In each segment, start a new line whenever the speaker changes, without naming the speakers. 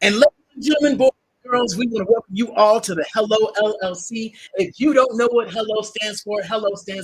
And ladies and gentlemen, boys and girls, we want to welcome you all to the Hello LLC. If you don't know what Hello stands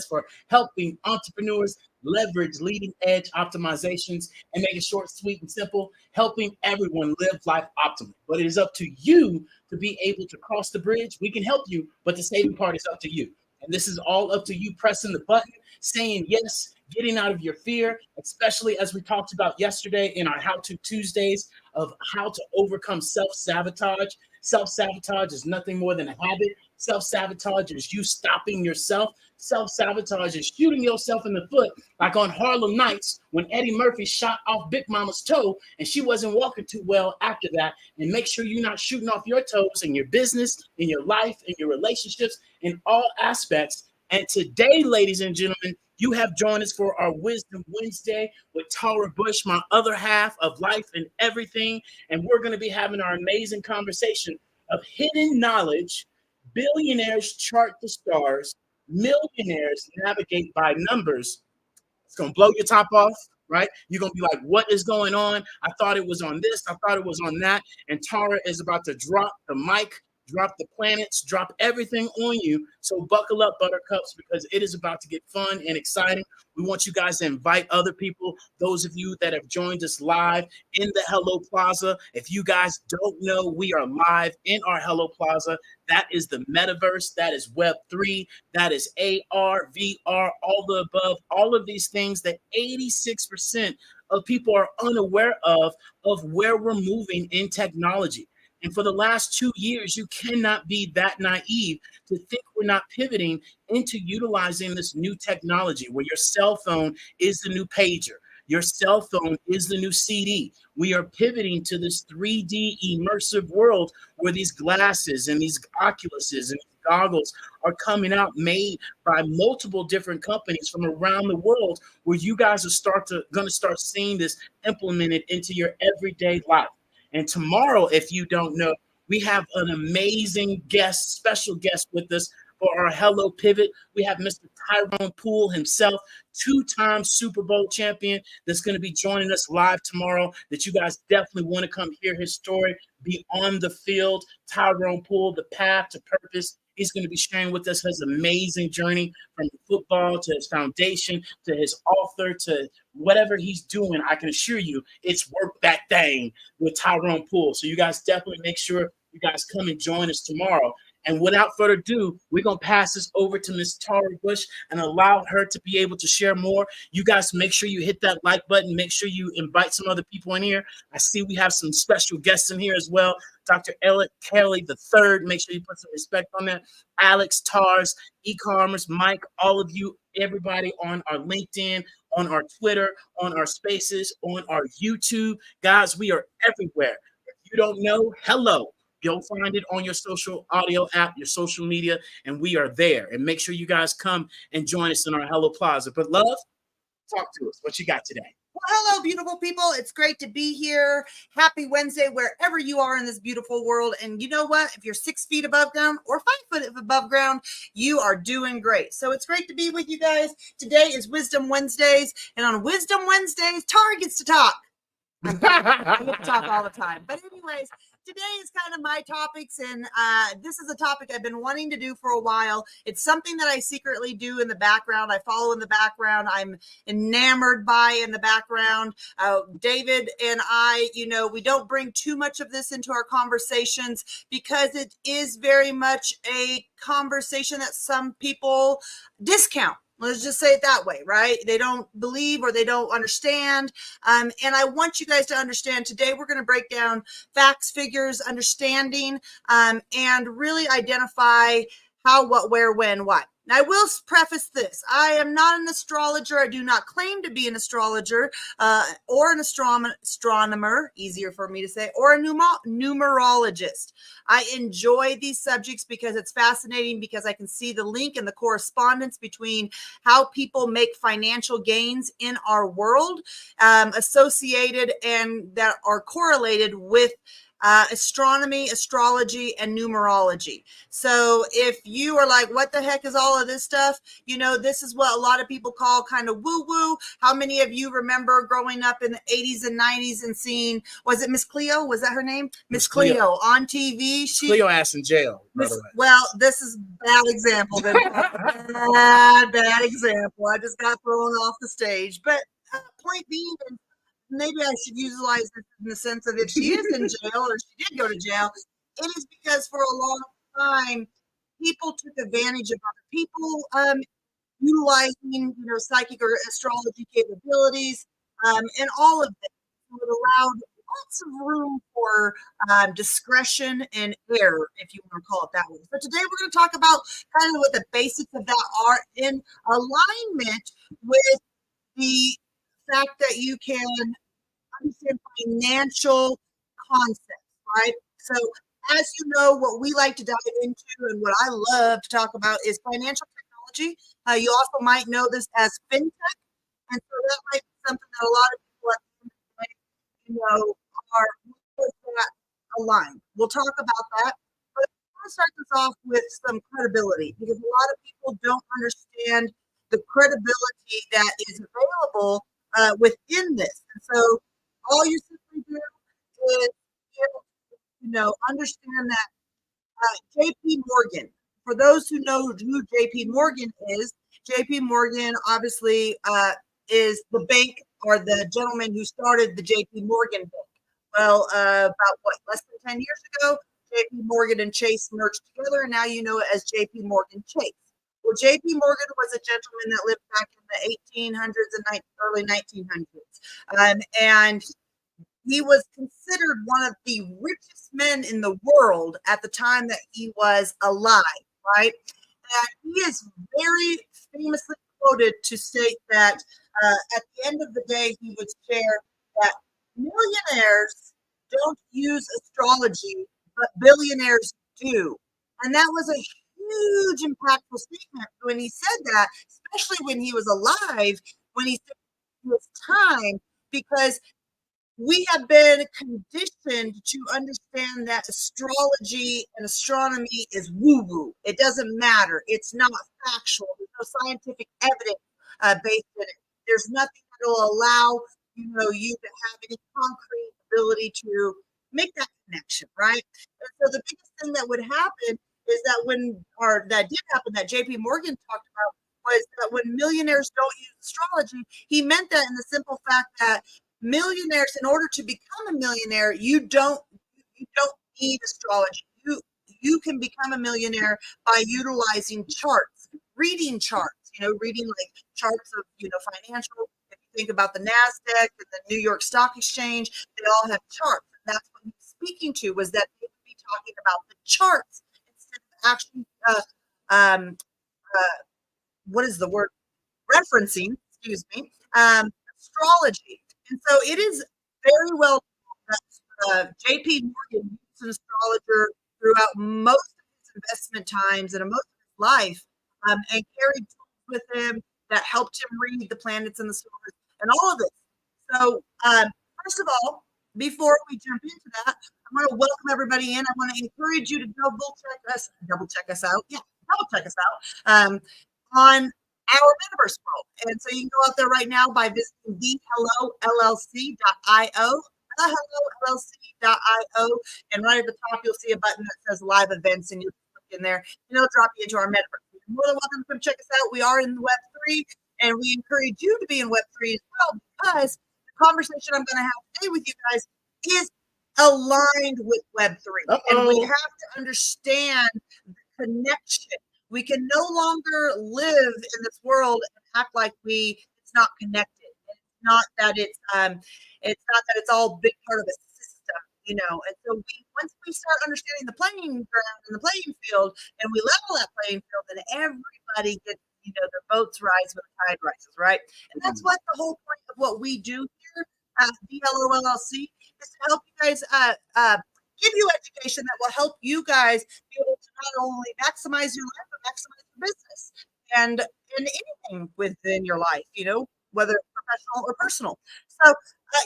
for helping entrepreneurs leverage leading edge optimizations and make it short, sweet, and simple, helping everyone live life optimally. But it is up to you to be able to cross the bridge. We can help you, but the saving part is up to you. And this is all up to you pressing the button, saying yes, getting out of your fear, especially as we talked about yesterday in our How To Tuesdays of how to overcome self sabotage. Self sabotage is nothing more than a habit. Self sabotage is you stopping yourself. Self sabotage is shooting yourself in the foot, like on Harlem Nights when Eddie Murphy shot off Big Mama's toe and she wasn't walking too well after that. And make sure you're not shooting off your toes in your business, in your life, in your relationships, in all aspects. And today, ladies and gentlemen, you have joined us for our Wisdom Wednesday with Tara Bush, my other half of life and everything. And we're going to be having our amazing conversation of hidden knowledge, billionaires chart the stars, millionaires navigate by numbers. It's going to blow your top off, right? You're going to be like, what is going on? I thought it was on this. I thought it was on that. And Tara is about to drop the mic, drop the planets, drop everything on you. So buckle up, buttercups, because it is about to get fun and exciting. We want you guys to invite other people, those of you that have joined us live in the Hello Plaza. If you guys don't know, we are live in our Hello Plaza. That is the metaverse. That is Web3. That is AR, VR, all the above, all of these things that 86% of people are unaware of where we're moving in technology. And for the last 2 years, you cannot be that naive to think we're not pivoting into utilizing this new technology where your cell phone is the new pager. Your cell phone is the new CD. We are pivoting to this 3D immersive world where these glasses and these Oculuses and goggles are coming out made by multiple different companies from around the world where you guys are going to start seeing this implemented into your everyday life. And tomorrow, if you don't know, we have an amazing guest, special guest with us for our Hello Pivot. We have Mr. Tyrone Poole himself, two-time Super Bowl champion, that's going to be joining us live tomorrow, that you guys definitely want to come hear his story, be on the field. Tyrone Poole, the path to purpose. He's going to be sharing with us his amazing journey from football to his foundation to his author to whatever he's doing. I can assure you it's work that thing with Tyrone Poole. So you guys definitely make sure you guys come and join us tomorrow. And without further ado, we're going to pass this over to Miss Tara Bush and allow her to be able to share more. You guys make sure you hit that like button. Make sure you invite some other people in here. I see we have some special guests in here as well. Dr. Elliot Kelly the third. Make sure you put some respect on that. Alex Tars, e-commerce, Mike, all of you, everybody on our LinkedIn, on our Twitter, on our Spaces, on our YouTube. Guys, we are everywhere. If you don't know, hello. You'll find it on your social audio app, your social media, and we are there. And make sure you guys come and join us in our Hello Plaza. But love, talk to us. What you got today?
Well, hello, beautiful people. It's great to be here. Happy Wednesday, wherever you are in this beautiful world. And you know what? If you're 6 feet above ground or 5 foot above ground, you are doing great. So it's great to be with you guys. Today is Wisdom Wednesdays. And on Wisdom Wednesdays, Tara gets to talk. I get to talk all the time. But anyways, today is kind of my topics, and this is a topic I've been wanting to do for a while. It's something that I secretly do in the background. I follow in the background. I'm enamored by in the background. David and I, we don't bring too much of this into our conversations because it is very much a conversation that some people discount. Let's just say it that way, right? They don't believe or they don't understand. And I want you guys to understand today we're going to break down facts, figures, understanding, and really identify how, what, where, when, what. Now, I will preface this. I am not an astrologer. I do not claim to be an astrologer or an astronomer, easier for me to say, or a numerologist. I enjoy these subjects because it's fascinating, because I can see the link and the correspondence between how people make financial gains in our world, associated and that are correlated with astronomy, astrology, and numerology. So if you are like, what the heck is all of this stuff? You know, this is what a lot of people call kind of woo woo. How many of you remember growing up in the 80s and 90s and seeing, was it Miss Cleo? Was that her name? Miss Cleo on TV.
Cleo ass in jail, by the way.
Well, this is bad example. Bad example. I just got thrown off the stage. But point being, maybe I should utilize this in the sense of if she is in jail or she did go to jail, it is because for a long time people took advantage of other people utilizing psychic or astrology capabilities and all of this. It allowed lots of room for discretion and error, if you want to call it that way. So today we're going to talk about kind of what the basics of that are in alignment with the fact that you can understand financial concepts, right? So as you know, what we like to dive into and what I love to talk about is financial technology. You also might know this as fintech. And so that might be something that a lot of people at the end of the day, are that aligned. We'll talk about that. But I want to start this off with some credibility because a lot of people don't understand the credibility that is available within this. And so all you simply do is understand that JP Morgan, for those who know who JP Morgan is, JP Morgan obviously is the bank or the gentleman who started the JP Morgan Bank. Well, about less than 10 years ago, JP Morgan and Chase merged together, and now you know it as JP Morgan Chase. Well, JP Morgan was a gentleman that lived back in the 1800s and early 1900s. And he was considered one of the richest men in the world at the time that he was alive, right? And he is very famously quoted to state that at the end of the day, he would share that millionaires don't use astrology, but billionaires do. And that was a huge, impactful statement when he said that, especially when he was alive, when he said it was time, because we have been conditioned to understand that astrology and astronomy is woo-woo. It doesn't matter. It's not factual. There's no scientific evidence based in it. There's nothing that will allow you to have any concrete ability to make that connection, right? And so the biggest thing that would happen is that did happen, that JP Morgan talked about, was that when millionaires don't use astrology, he meant that in the simple fact that millionaires, in order to become a millionaire, you don't need astrology. You can become a millionaire by utilizing charts, reading charts, reading like charts of financial. If you think about the NASDAQ and the New York Stock Exchange, they all have charts. And that's what he was speaking to, was that they would be talking about the charts instead of actually what is the word? Referencing, excuse me, astrology. And so it is very well that JP Morgan used an astrologer throughout most of his investment times and most of his life, and carried tools with him that helped him read the planets and the stars and all of it. So first of all, before we jump into that, I want to welcome everybody in. I want to encourage you to double check us out. Yeah, double check us out on our metaverse world. And so you can go out there right now by visiting thehellolllc.io, thehellolllc.io, and right at the top you'll see a button that says live events, and you click in there and it'll drop you into our metaverse. You're more than welcome to come check us out. We are in Web3, and we encourage you to be in Web3 as well, because the conversation I'm going to have today with you guys is aligned with Web3. And we have to understand the connection. We can no longer live in this world and act like it's not connected. It's not that it's all big part of a system, And so once we start understanding the playing ground and the playing field, and we level that playing field, then everybody gets, their boats rise when the tide rises, right? And that's what the whole point of what we do here at DLOLLC is to help you guys give you education that will help you guys be able to not only maximize your life, but maximize your business and in anything within your life, whether it's professional or personal. So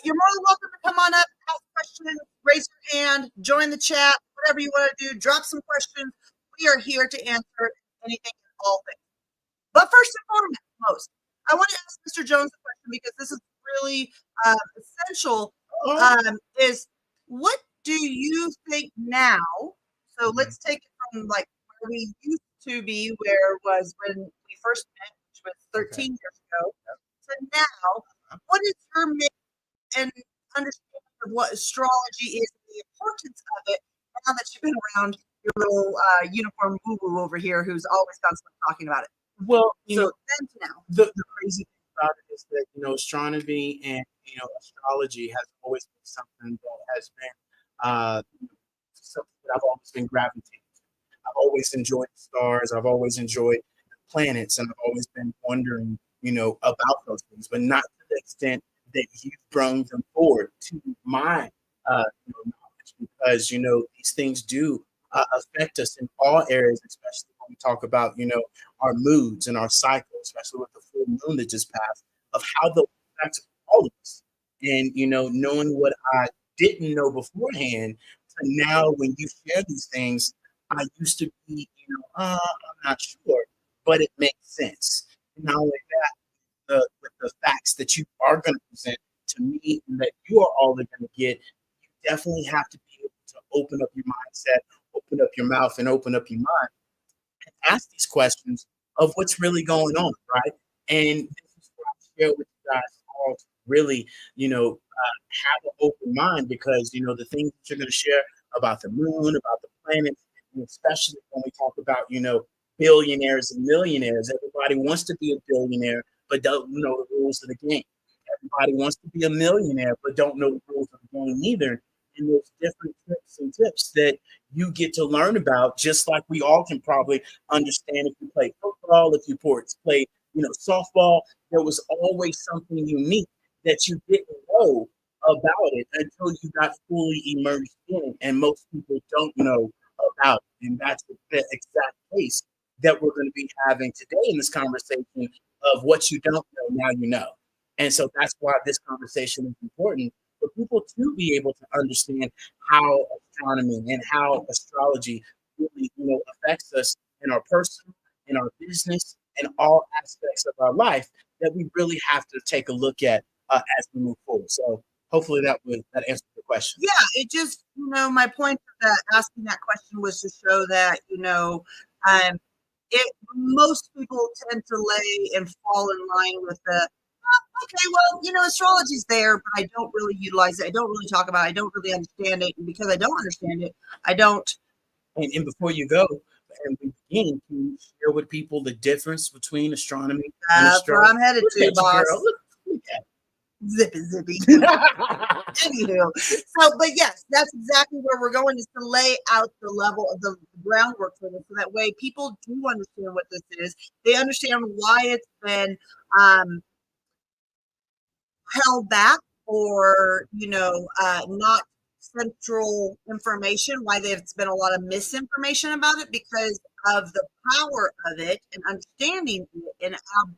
you're more than welcome to come on up, ask questions, raise your hand, join the chat, whatever you want to do, drop some questions. We are here to answer anything and all things. But first and foremost, I want to ask Mr. Jones a question because this is really essential. Is what do you think now? So let's take it from like where we used to be, where it was when we first met, which was 13 years ago, to now. What is your and understanding of what astrology is and the importance of it now that you've been around your little uniform woo-woo over here who's always constantly talking about it.
Well,
So then to now.
the crazy thing about it is that astronomy and astrology has always been something that has been something that I've always been gravitating to. I've always enjoyed the stars. I've always enjoyed the planets, and I've always been wondering, about those things, but not to the extent that you've brought them forward to my knowledge, because these things do affect us in all areas, especially when we talk about our moods and our cycle, especially with the full moon that just passed, of how those affect all of us. And knowing what I didn't know beforehand, to now when you share these things, I used to be, I'm not sure, but it makes sense. And not only that, with the facts that you are going to present to me and that you are all going to get, you definitely have to be able to open up your mindset, open up your mouth, and open up your mind and ask these questions of what's really going on, right? And this is what I share with you guys all to really, have an open mind, because the things that you're going to share about the moon, about the planets, and especially when we talk about billionaires and millionaires. Everybody wants to be a billionaire, but don't know the rules of the game. Everybody wants to be a millionaire, but don't know the rules of the game either. And there's different tricks and tips that you get to learn about, just like we all can probably understand if you play football, if you play, softball. There was always something unique that you didn't know about it until you got fully immersed in it. And most people don't know about it. And that's the exact case that we're going to be having today in this conversation of what you don't know, now you know. And so that's why this conversation is important for people to be able to understand how astronomy and how astrology really, affects us in our personal, in our business, and all aspects of our life that we really have to take a look at as we move forward. So hopefully that answered the question.
Yeah, it just, my point of that asking that question was to show that, most people tend to lay and fall in line with the okay, well, astrology's there, but I don't really utilize it. I don't really talk about it. I don't really understand it. And because I don't understand it, I don't.
And before you go, and we begin, can you share with people the difference between astronomy and
That's where
astrology?
I'm headed to, boss. Zippy, zippy. Anywho, but yes, that's exactly where we're going, is to lay out the level of the groundwork for this, so that way people do understand what this is. They understand why it's been held back, or not central information, why there's been a lot of misinformation about it, because of the power of it and understanding it and our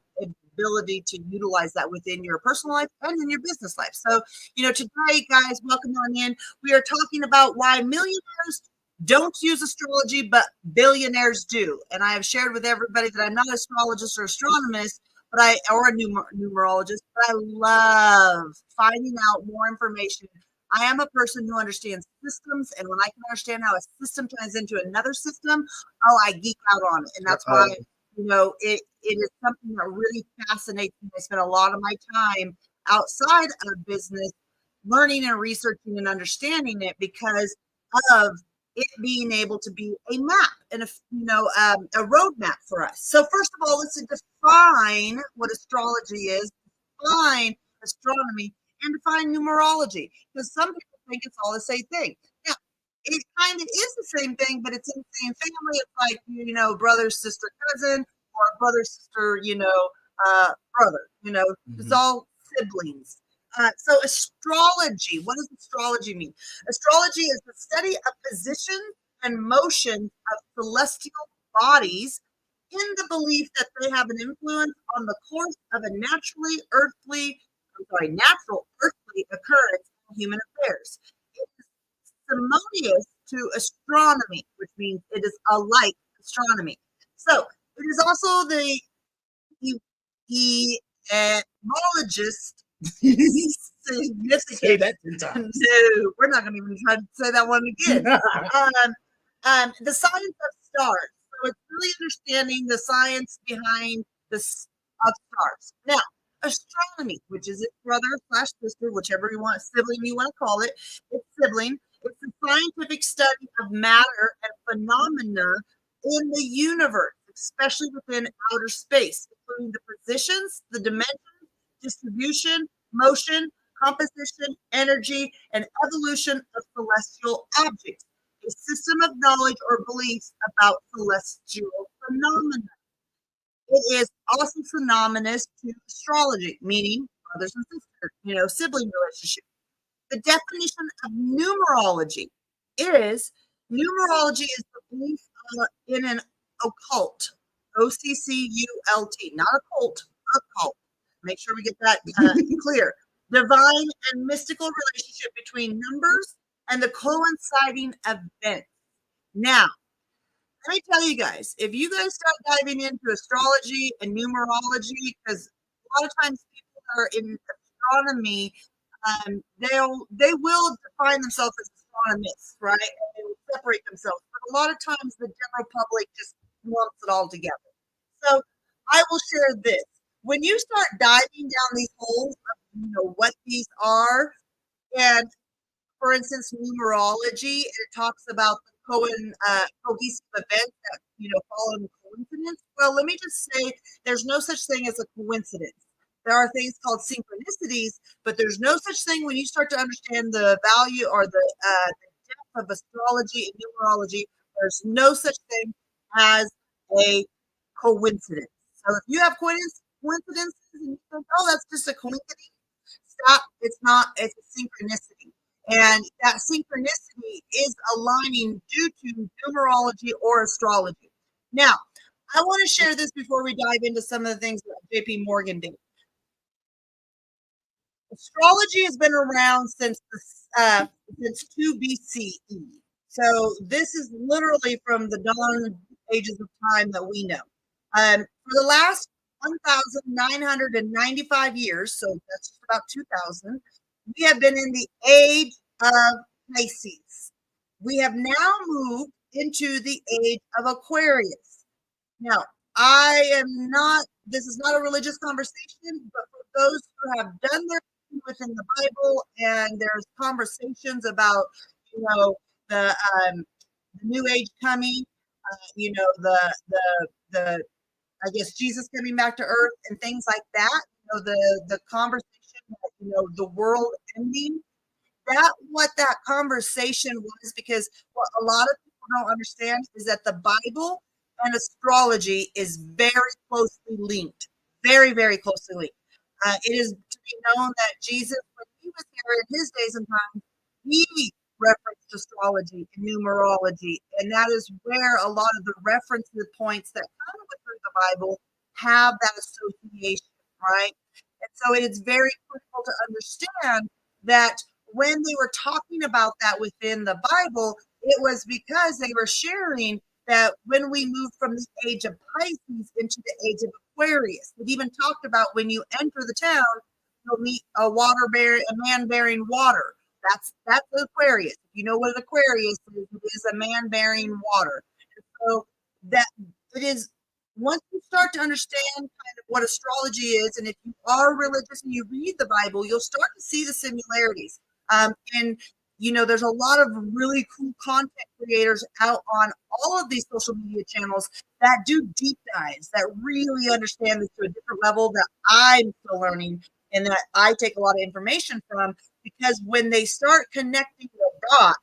ability to utilize that within your personal life and in your business life. So today, guys, welcome on in. We are talking about why millionaires don't use astrology, but billionaires do. And I have shared with everybody that I'm not an astrologist or astronomist, or a numerologist, but I love finding out more information. I am a person who understands systems, and when I can understand how a system ties into another system, I geek out on it. And that's why, it is something that really fascinates me. I spend a lot of my time outside of business learning and researching and understanding it, because of it being able to be a map and a roadmap for us. So first of all, let's define what astrology is, define astronomy, and define numerology, because some people think it's all the same thing. Now, it kind of is the same thing, but it's in the same family. It's like brother, sister, cousin, or brother, sister, brother. It's all siblings. So astrology, what does astrology mean? Astrology is the study of position and motion of celestial bodies in the belief that they have an influence on the course of a natural earthly occurrence in human affairs. It is parsimonious to astronomy, which means it is alike astronomy. So it is also the etymologist significant.
Say that 10 times.
No, we're not going to even try to say that one again. The science of stars. So it's really understanding the science behind of stars. Now, astronomy, which is its brother slash sister, whichever you want, sibling you want to call it, its sibling. It's the scientific study of matter and phenomena in the universe, especially within outer space, including the positions, the dimensions, distribution, motion, composition, energy, and evolution of celestial objects, a system of knowledge or beliefs about celestial phenomena. It is also synonymous to astrology, meaning brothers and sisters, sibling relationship. The definition of numerology is the belief in an occult, OCCULT, not a cult, occult. Make sure we get that clear. Divine and mystical relationship between numbers and the coinciding events. Now, let me tell you guys, if you guys start diving into astrology and numerology, because a lot of times people that are in astronomy, they will define themselves as astronomists, right? And they will separate themselves. But a lot of times the general public just lumps it all together. So I will share this. When you start diving down these holes of what these are, and for instance, numerology, it talks about the cohesive events that fall in coincidence. Well, let me just say there's no such thing as a coincidence. There are things called synchronicities, but there's no such thing when you start to understand the value or the depth of astrology and numerology. There's no such thing as a coincidence. So if you have coincidences and you think, oh, that's just a coincidence, stop. It's not. It's a synchronicity. And that synchronicity is aligning due to numerology or astrology. Now, I want to share this before we dive into some of the things that JP Morgan did. Astrology has been around since 2 BCE. So this is literally from the dawn ages of time that we know. For the last 1,995 years, so that's just about 2,000, we have been in the age of Pisces. We have now moved into the age of Aquarius. Now, this is not a religious conversation, but for those who have done their within the Bible, and there's conversations about, the new age coming, the I guess Jesus coming back to earth and things like that. The conversation, the world ending. What that conversation was, because what a lot of people don't understand is that the Bible and astrology is very closely linked, very, very closely linked. It is to be known that Jesus, when he was here in his days and times, he referenced astrology and numerology, and that is where a lot of the reference points that come through the Bible have that association, right? And so it is very critical to understand that when they were talking about that within the Bible, it was because they were sharing that when we move from the age of Pisces into the age of Aquarius, it even talked about when you enter the town, you'll meet a man bearing water. That's Aquarius. If you know what an Aquarius is, it is a man bearing water. And so that it is, once you start to understand kind of what astrology is, and if you are religious and you read the Bible, you'll start to see the similarities. And there's a lot of really cool content creators out on all of these social media channels that do deep dives, that really understand this to a different level that I'm still learning and that I take a lot of information from, because when they start connecting the dots,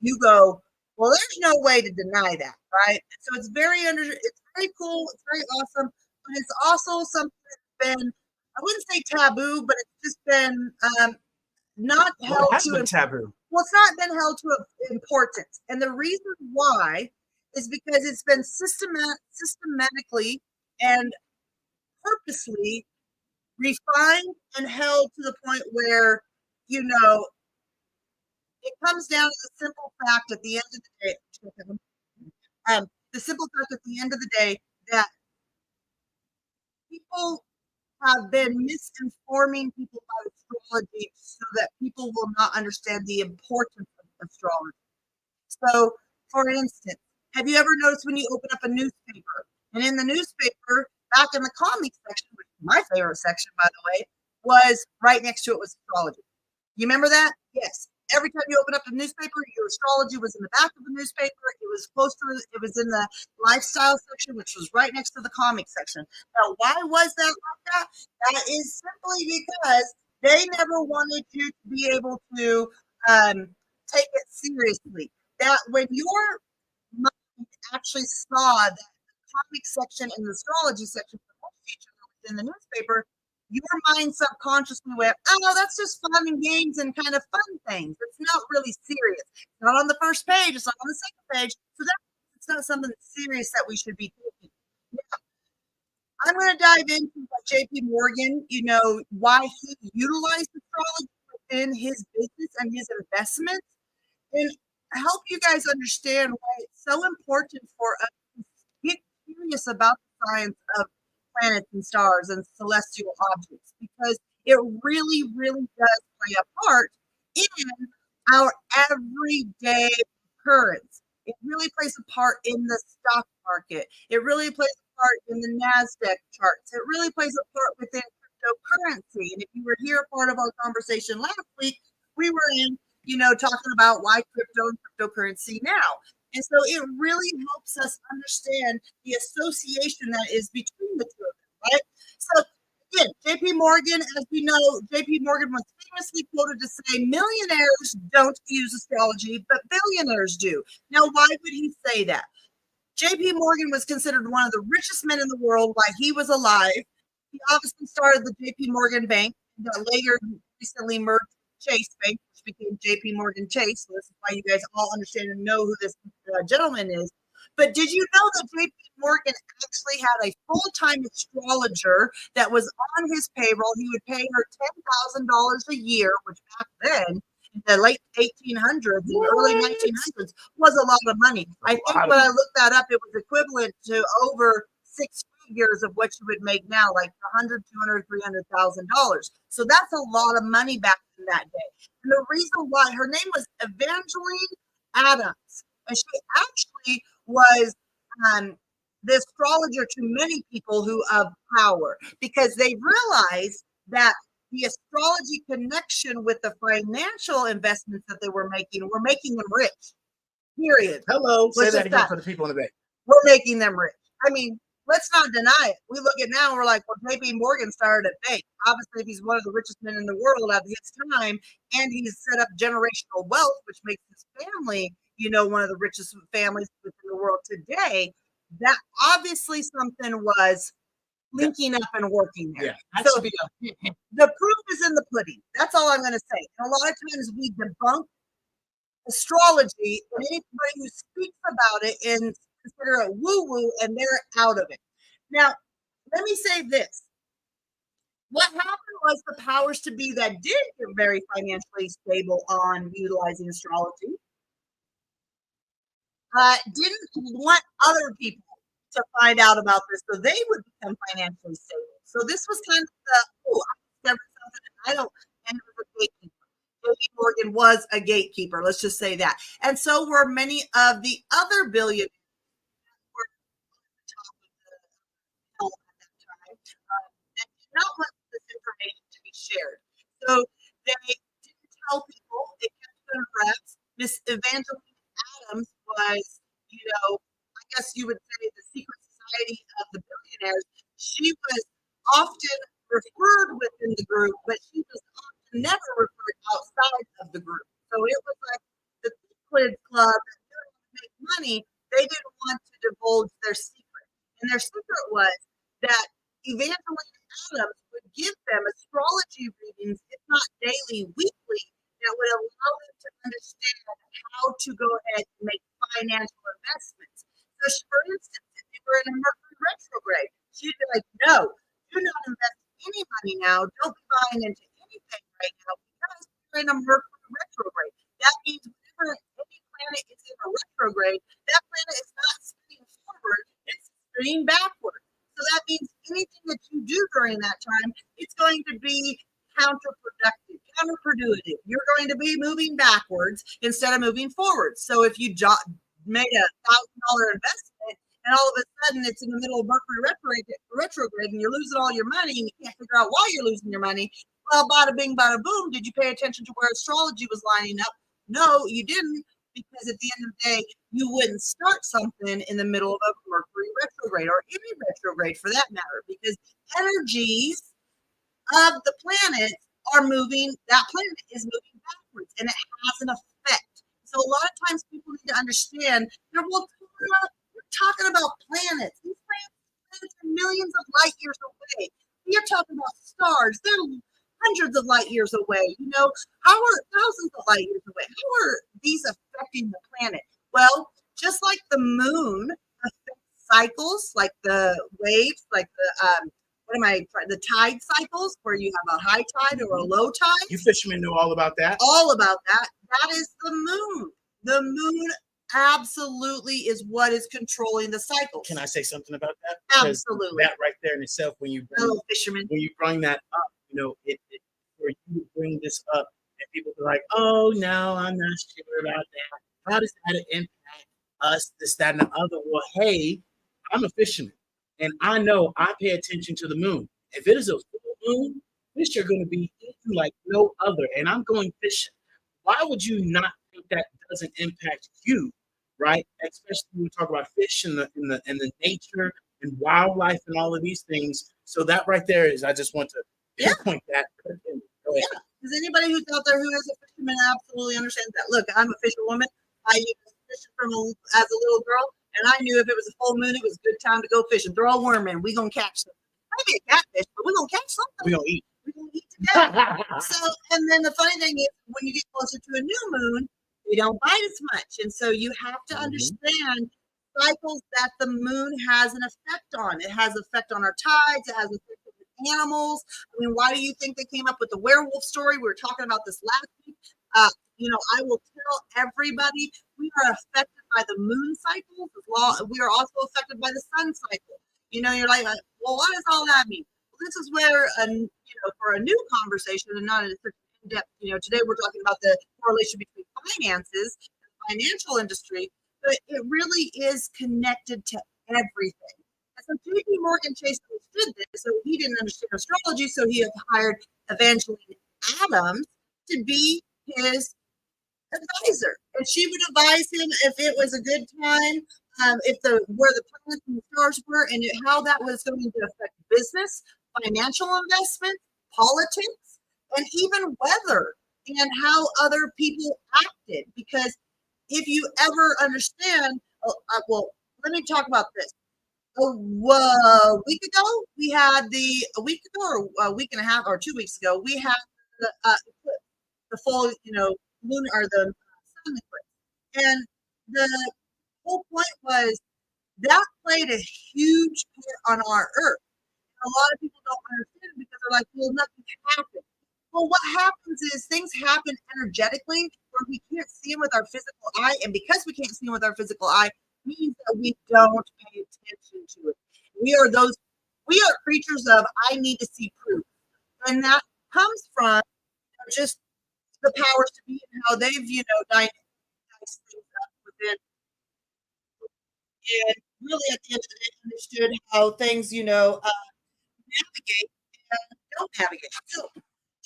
you go, well, there's no way to deny that, right? So it's very cool, it's very awesome, but it's also something that's been, I wouldn't say taboo, but it's just been not held to
taboo.
Well, it's not been held to importance. And the reason why is because it's been systematically and purposely refined and held to the point where, It comes down to the simple fact at the end of the day, the simple fact at the end of the day that people have been misinforming people about astrology so that people will not understand the importance of astrology. So, for instance, have you ever noticed when you open up a newspaper, and in the newspaper, back in the comics section, which is my favorite section, by the way, was right next to it was astrology. You remember that? Yes. Every time you open up the newspaper, your astrology was in the back of the newspaper. It was close to it was in the lifestyle section, which was right next to the comic section. Now, why was that like that? That is simply because they never wanted you to be able to take it seriously. That when your mind actually saw that the comic section and the astrology section were each other within the newspaper, your mind subconsciously went, oh, that's just fun and games and kind of fun things. It's not really serious. It's not on the first page. It's not on the second page. So it's not something serious that we should be taking. Now, I'm going to dive into what JP Morgan, why he utilized astrology within his business and his investments, and help you guys understand why it's so important for us to get curious about the science of planets and stars and celestial objects, because it really, really does play a part in our everyday occurrence. It really plays a part in the stock market. It really plays a part in the NASDAQ charts. It really plays a part within cryptocurrency. And if you were here part of our conversation last week, we were talking about why crypto and cryptocurrency now. And so it really helps us understand the association that is between the two of them, right? So again, JP Morgan, as we know, JP Morgan was famously quoted to say, millionaires don't use astrology, but billionaires do. Now, why would he say that? JP Morgan was considered one of the richest men in the world while he was alive. He obviously started the JP Morgan Bank that later recently merged with Chase Bank, which became JP Morgan Chase. So this is why you guys all understand and know who this gentleman is. But did you know that JP Morgan actually had a full-time astrologer that was on his payroll? He would pay her $10,000 a year, which back then, in the late 1800s and early 1900s, was a lot of money. I think when I looked that up, it was equivalent to over six figures of what you would make now, like $100,000, $200,000, $300,000. So that's a lot of money back in that day. And the reason why her name was Evangeline Adams, and she actually was the astrologer to many people who have power, because they realized that the astrology connection with the financial investments that they were making them rich. Period.
Hello, say that again for the people in the back.
We're making them rich. I mean, let's not deny it. We look at now, we're like, well, JP Morgan started a bank. Obviously, if he's one of the richest men in the world at his time, and he's set up generational wealth, which makes his family, one of the richest families within the world today, that obviously something was linking up and working there.
Yeah,
so the proof is in the pudding. That's all I'm going to say. And a lot of times we debunk astrology, and anybody who speaks about it and consider it woo-woo, and they're out of it. Now, let me say this. What happened was the powers to be that did get very financially stable on utilizing astrology didn't want other people to find out about this so they would become financially stable. So this was kind of I discovered something I don't, and it was a gatekeeper. JP Morgan was a gatekeeper, let's just say that. And so were many of the other billionaires who were at the top of the hill at that time that did not want this information to be shared. So they didn't tell people, they kept it under wraps. Miss Evangeline Adams was, I guess you would say the secret society of the billionaires. She was often referred within the group, but she was often never referred outside of the group. So it was like the Quiz Club that didn't want to make money. They didn't want to divulge their secret. And their secret was that Evangeline Adams would give them astrology readings, if not daily, weekly, that would allow them to understand how to go ahead and make financial investments. So, for instance, if you were in a Mercury retrograde, she'd be like, no, do not invest any money now. Don't be buying into anything right now because you're in a Mercury retrograde. That means whenever any planet is in a retrograde, that planet is not spinning forward, it's spinning backward. So that means anything that you do during that time, it's going to be counterproductive, counterproductive. You're going to be moving backwards instead of moving forward. So if you made $1,000 investment and all of a sudden it's in the middle of Mercury retrograde and you're losing all your money and you can't figure out why you're losing your money, well, bada bing, bada boom, did you pay attention to where astrology was lining up? No, you didn't, because at the end of the day, you wouldn't start something in the middle of a Mercury retrograde or any retrograde for that matter, because energies of the planet are moving, that planet is moving backwards and it has an effect. So a lot of times people need to understand, well, we're talking about planets. These planets are millions of light years away. We are talking about stars. They're hundreds of light years away. How are thousands of light years away? How are these affecting the planet? Well, just like the moon affects cycles, like the waves, like the tide cycles, where you have a high tide or a low tide.
You fishermen know all about that.
All about that. That is the moon. The moon absolutely is what is controlling the cycles.
Can I say something about that?
Absolutely.
That right there in itself, when you bring that up, for you to bring this up, and people are like, "Oh no, I'm not sure about that. How does that impact us? This, that, and the other." Well, hey, I'm a fisherman, and I know I pay attention to the moon. If it is a full moon, fish are going to be eaten like no other, and I'm going fishing. Why would you not think that doesn't impact you, right? Especially when we talk about fish and the nature and wildlife and all of these things. So that right there is, I just want to pinpoint that.
Yeah, because anybody who's out there who is a fisherman absolutely understands that. Look, I'm a fisherwoman. I used to fish as a little girl, and I knew if it was a full moon, it was a good time to go fishing. Throw a worm in. We're going to catch something. Maybe a catfish, but we're going to catch something.
We're going to eat.
We're going to eat today. So, and then the funny thing is, when you get closer to a new moon, they don't bite as much. And so you have to understand cycles that the moon has an effect on. It has an effect on our tides. It has an effect on animals. I mean, why do you think they came up with the werewolf story? We were talking about this last week. I will tell everybody we are affected by the moon cycles as well. We are also affected by the sun cycle. You're like, well, what does all that mean? Well, this is where, for a new conversation and not in such in-depth, today we're talking about the correlation between finances and the financial industry, but it really is connected to everything. So J.P. Morgan Chase understood this, so he didn't understand astrology, so he hired Evangeline Adams to be his advisor, and she would advise him if it was a good time, where the planets and the stars were, and how that was going to affect business, financial investment, politics, and even weather, and how other people acted. Because if you ever understand, well, let me talk about this. A week ago, a week ago or a week and a half or 2 weeks ago, we had the full, lunar or the sun eclipse. And the whole point was that played a huge part on our Earth. A lot of people don't understand it because they're like, well, nothing happened. Well, what happens is things happen energetically where we can't see them with our physical eye. And because we can't see them with our physical eye, means that we don't pay attention to it. We are creatures of, I need to see proof. And that comes from just the powers to be and how they've, diced things up within. And really at the end of the day, understood how things, navigate and don't navigate. So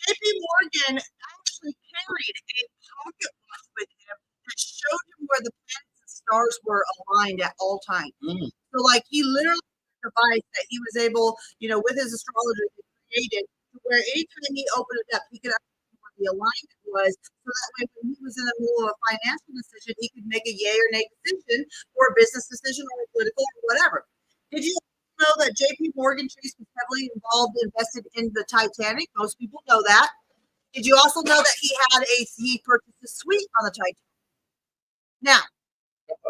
J.P. Morgan actually carried a pocket watch with him that showed him where the planets and stars were aligned at all times. So, he literally had a device that he was able, with his astrologer, he created, to where anytime he opened it up, he could see where the alignment was, so that way when he was in the middle of a financial decision, he could make a yay or nay decision, or a business decision, or a political, or whatever. Did you know that J.P. Morgan Chase was heavily invested in the Titanic? Most people know that. Did you also know that he purchased a suite on the Titanic? Now,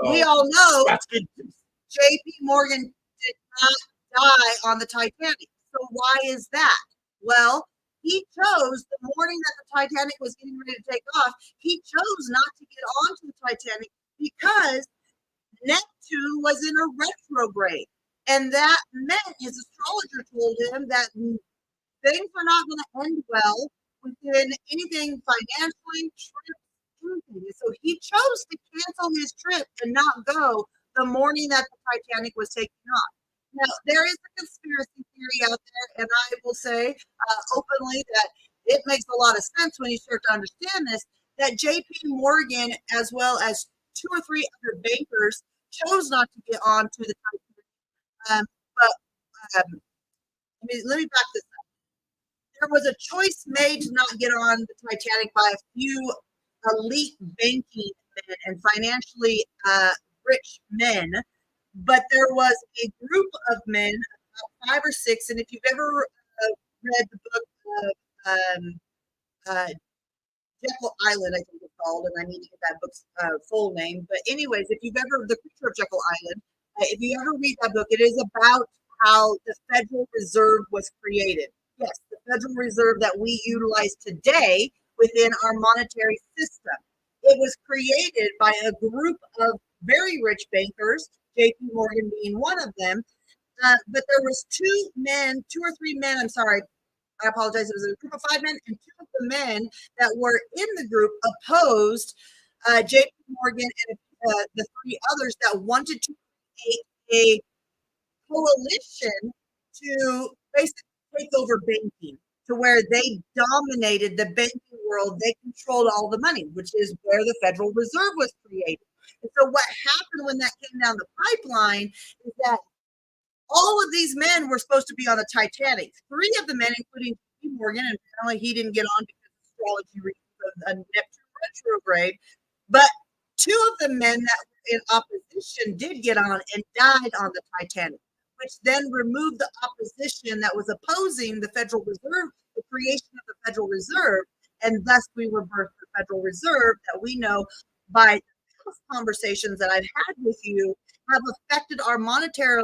we all know J.P. Morgan did not die on the Titanic. So why is that? Well, he chose the morning that the Titanic was getting ready to take off, he chose not to get onto the Titanic because Neptune was in a retrograde. And that meant his astrologer told him that things are not going to end well within anything financially, trips, anything. So he chose to cancel his trip and not go the morning that the Titanic was taking off. Now, there is a conspiracy theory out there, and I will say openly that it makes a lot of sense when you start to understand this, that JP Morgan, as well as two or three other bankers, chose not to get on to the Titanic. But let me back this up. There was a choice made to not get on the Titanic by a few elite banking men and financially rich men, but there was a group of men, about 5 or 6, and if you've ever read the book of Jekyll Island, I think it's called, and I need to get that book's full name. But anyways, if you've ever, the creature of Jekyll Island, if you ever read that book, it is about how the Federal Reserve was created. Yes, the Federal Reserve that we utilize today within our monetary system. It was created by a group of very rich bankers, JP Morgan being one of them. But there was two or three men, I'm sorry, I apologize, it was a group of 5 men, and 2 of the men that were in the group opposed JP Morgan and the 3 others that wanted to create a coalition to basically take over banking, to where they dominated the banking world. They controlled all the money, which is where the Federal Reserve was created. And so what happened when that came down the pipeline is that all of these men were supposed to be on the Titanic. 3 of the men, including J.P. Morgan, and apparently he didn't get on because of astrology reasons of a Neptune retrograde, but 2 of the men that were in opposition did get on and died on the Titanic, which then removed the opposition that was opposing the Federal Reserve, the creation of the Federal Reserve, and thus we were birthed the Federal Reserve that we know by conversations that I've had with you have affected our monetary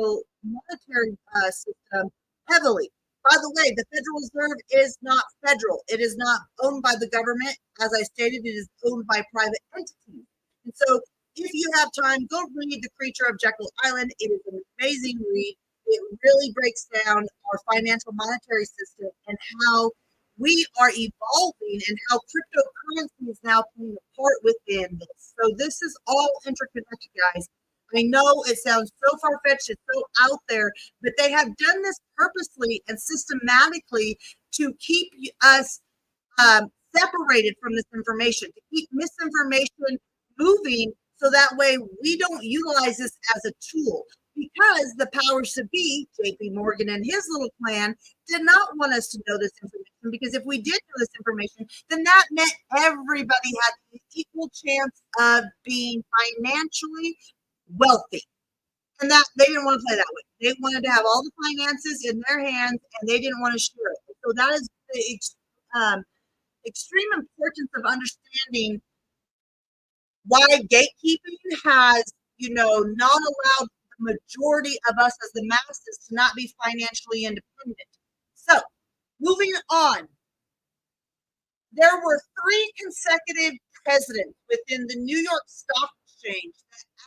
system heavily. By the way, the Federal Reserve is not federal. It is not owned by the government. As I stated, it is owned by private entities. And so if you have time, go read The Creature of Jekyll Island. It is an amazing read. It really breaks down our financial monetary system and how we are evolving and how cryptocurrency is now playing a part within this. So this is all interconnected, guys. I know it sounds so far-fetched, it's so out there, but they have done this purposely and systematically to keep us separated from this information, to keep misinformation moving so that way we don't utilize this as a tool. Because the powers to be, JP Morgan and his little clan, did not want us to know this information, because if we did know this information, then that meant everybody had an equal chance of being financially wealthy. And that they didn't want to play that way. They wanted to have all the finances in their hands, and they didn't want to share it. So that is the extreme importance of understanding why gatekeeping has, not allowed the majority of us as the masses to not be financially independent. So, moving on, there were 3 consecutive presidents within the New York Stock Exchange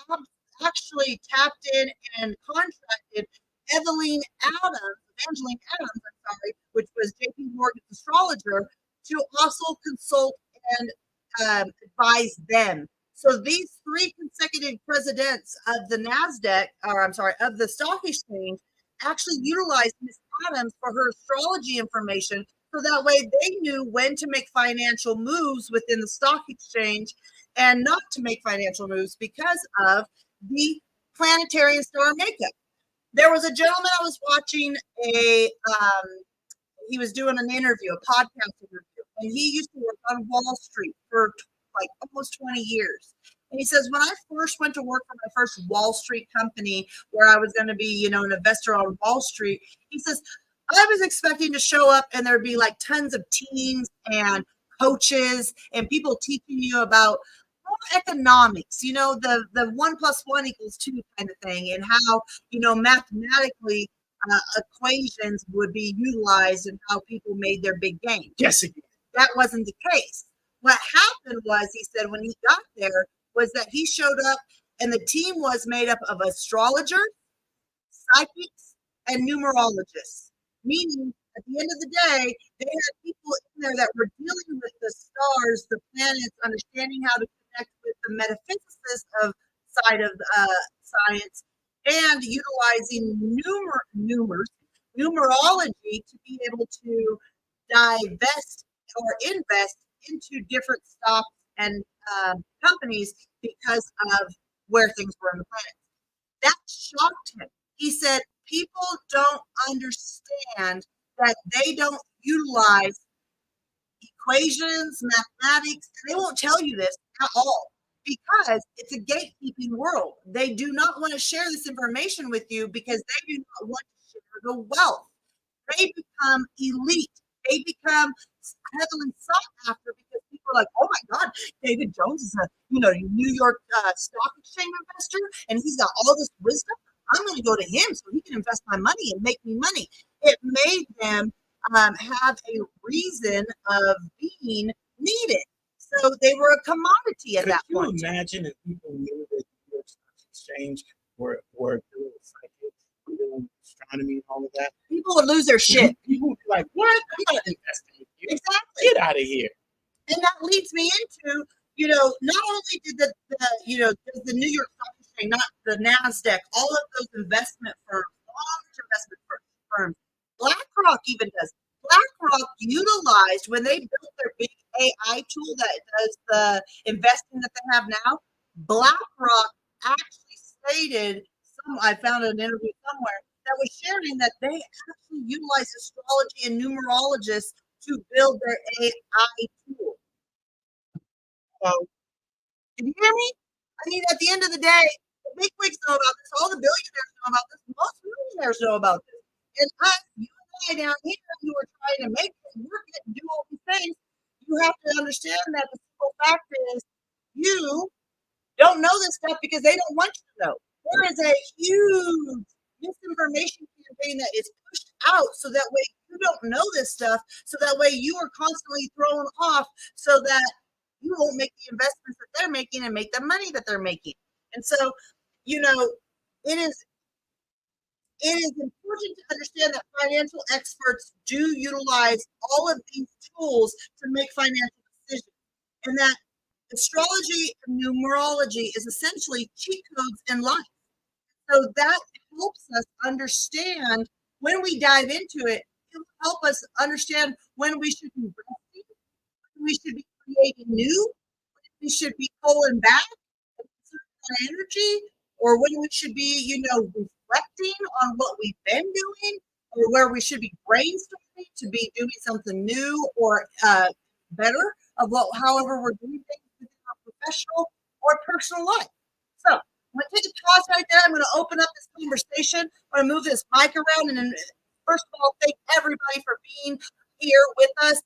that actually tapped in and contracted Evangeline Adams, which was JP Morgan's astrologer, to also consult and advise them. So these 3 consecutive presidents of the of the stock exchange actually utilized Ms. Adams for her astrology information, so that way they knew when to make financial moves within the stock exchange and not to make financial moves because of the planetary and star makeup. There was a gentleman I was watching he was doing an interview, a podcast interview, and he used to work on Wall Street for like almost 20 years. And he says, when I first went to work for my first Wall Street company where I was going to be, an investor on Wall Street, he says, I was expecting to show up and there'd be like tons of teams and coaches and people teaching you about economics, the 1 + 1 = 2 kind of thing, and how, mathematically equations would be utilized in how people made their big gain.
Yes, again.
That wasn't the case. What happened was, he said when he got there, was that he showed up and the team was made up of astrologers, psychics, and numerologists. Meaning, at the end of the day, they had people in there that were dealing with the stars, the planets, understanding how to connect with the metaphysicist of side of science, and utilizing numerology to be able to divest or invest into different stocks and companies because of where things were in the planet. That shocked him. He said, people don't understand that they don't utilize equations, mathematics, and they won't tell you this at all because it's a gatekeeping world. They do not want to share this information with you because they do not want to share the wealth. They become elite. They become heavily sought after because people are like, oh my God, David Jones is a New York stock exchange investor, and he's got all this wisdom. I'm going to go to him so he can invest my money and make me money. It made them have a reason of being needed. So they were a commodity at that point.
Could you imagine if people knew that the New York Stock Exchange were doing psychics, doing astronomy and all of that?
People would lose their shit.
People would be like, what? I'm not investing in you.
Exactly.
Get out of here.
And that leads me into, not only did the New York Stock Exchange, not the NASDAQ, all of those investment firms, large investment firms, BlackRock even does. BlackRock utilized, when they built their big AI tool that does the investing that they have now, BlackRock actually stated, I found an interview somewhere, that was sharing that they actually utilize astrology and numerologists to build their AI tool. So, can you hear me? I mean, at the end of the day, the bigwigs know about this. All the billionaires know about this. Most millionaires know about this. And us, you and I down here who are trying to make it work and do all these things, you have to understand that the simple fact is you don't know this stuff because they don't want you to know. There is a huge misinformation campaign that is pushed out so that way you don't know this stuff, so that way you are constantly thrown off, so that you won't make the investments that they're making and make the money that they're making. And so, it is important to understand that financial experts do utilize all of these tools to make financial decisions, and that astrology and numerology is essentially cheat codes in life. So that helps us understand when we dive into it. It will help us understand when we should be resting, when we should be creating new, when we should be pulling back energy, or when we should be, reflecting on what we've been doing, or where we should be brainstorming to be doing something new or better of however we're doing things within our professional or personal life. So I'm going to take a pause right there. I'm going to open up this conversation. I'm going to move this mic around. And then, first of all, thank everybody for being here with us.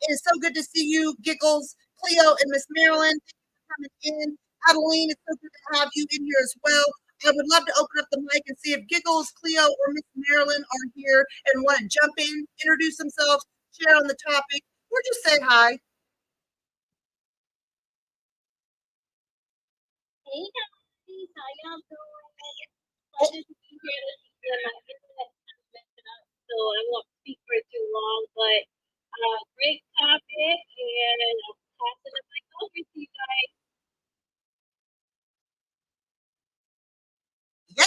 It is so good to see you, Giggles, Cleo, and Miss Marilyn. Thank you for coming in. Adeline, it's so good to have you in here as well. I would love to open up the mic and see if Giggles, Cleo, or Miss Marilyn are here and want to jump in, introduce themselves, share on the topic, or just say hi.
Hey guys, how y'all doing? Pleasure to be here. My internet kind of messing up, so I won't speak for too long. But great topic, and I'm passing the mic over to you guys.
Yeah,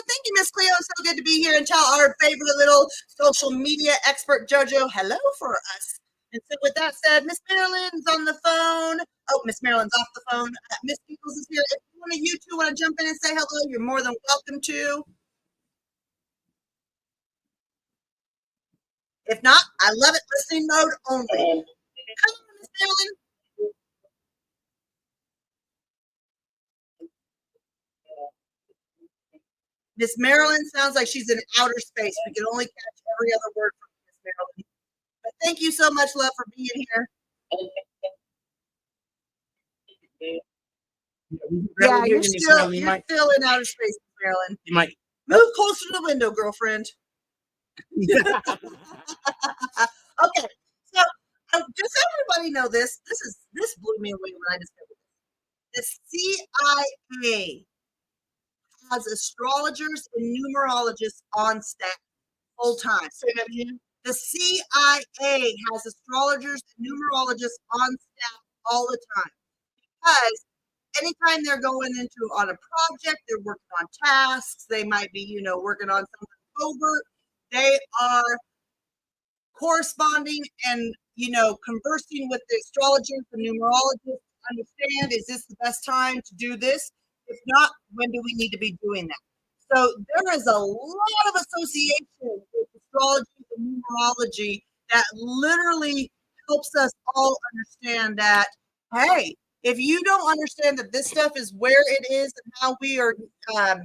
thank you, Miss Cleo. So good to be here, and tell our favorite little social media expert JoJo hello for us. And so, with that said, Miss Marilyn's on the phone. Oh, Miss Marilyn's off the phone. Miss Giggles is here. If one of you two want to jump in and say hello, you're more than welcome to. If not, I love it. Listening mode only. Come on, Miss Marilyn. Miss Marilyn sounds like she's in outer space. We can only catch every other word from Miss Marilyn. But thank you so much, love, for being here. Yeah, you're still in outer space, Miss Marilyn.
You might
move closer to the window, girlfriend. Okay, so does everybody know this? This blew me away when I discovered this. The CIA has astrologers and numerologists on staff full time.
Say that again.
The CIA has astrologers and numerologists on staff all the time because anytime they're going into on a project, they're working on tasks, they might be, working on something covert, they are corresponding and, conversing with the astrologers, the numerologists to understand, is this the best time to do this? If not, when do we need to be doing that? So there is a lot of association with astrology and numerology that literally helps us all understand that, hey, if you don't understand that this stuff is where it is and how we are, how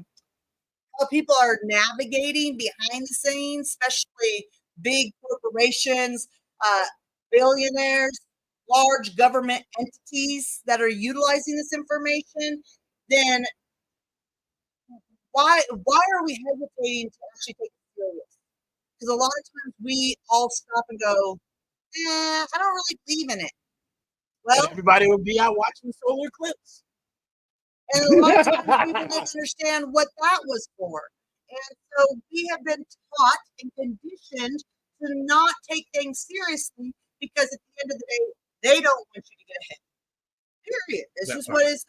people are navigating behind the scenes, especially big corporations, uh, billionaires, large government entities that are utilizing this information, then why are we hesitating to actually take it serious? Because a lot of times we all stop and go, I don't really believe in it. Well,
And everybody will be out watching solar eclipse.
and a lot of times people didn't understand what that was for. And so we have been taught and conditioned to not take things seriously because at the end of the day, they don't want you to get ahead. Period. It's
That's
just
right.
what it is.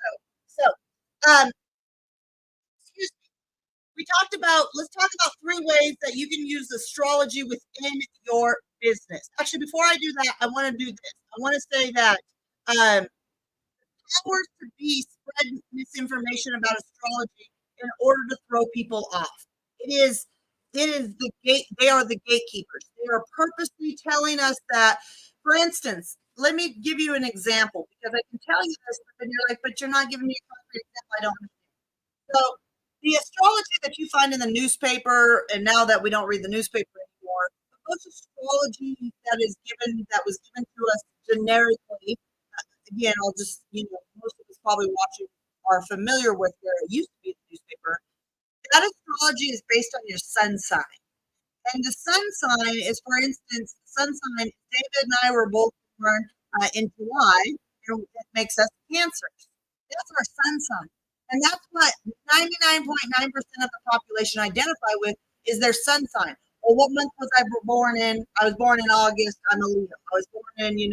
Excuse me. Let's talk about 3 ways that you can use astrology within your business. Actually, before I do that, I want to do this. I want to say that powers to be spread misinformation about astrology in order to throw people off. It is the gate. They are the gatekeepers. They are purposely telling us that, for instance, let me give you an example because I can tell you this, but then you're like, but you're not giving me a concrete example. I don't understand. So the astrology that you find in the newspaper, and now that we don't read the newspaper anymore, the most astrology that was given to us generically. Again, I'll just, most of us probably watching are familiar with where it used to be in the newspaper. That astrology is based on your sun sign. And the sun sign is, for instance, sun sign, David and I were both born in July, and it makes us cancers. That's our sun sign. And that's what 99.9% of the population identify with is their sun sign. Well, what month was I born in? I was born in August. I'm a Leo. I was born in,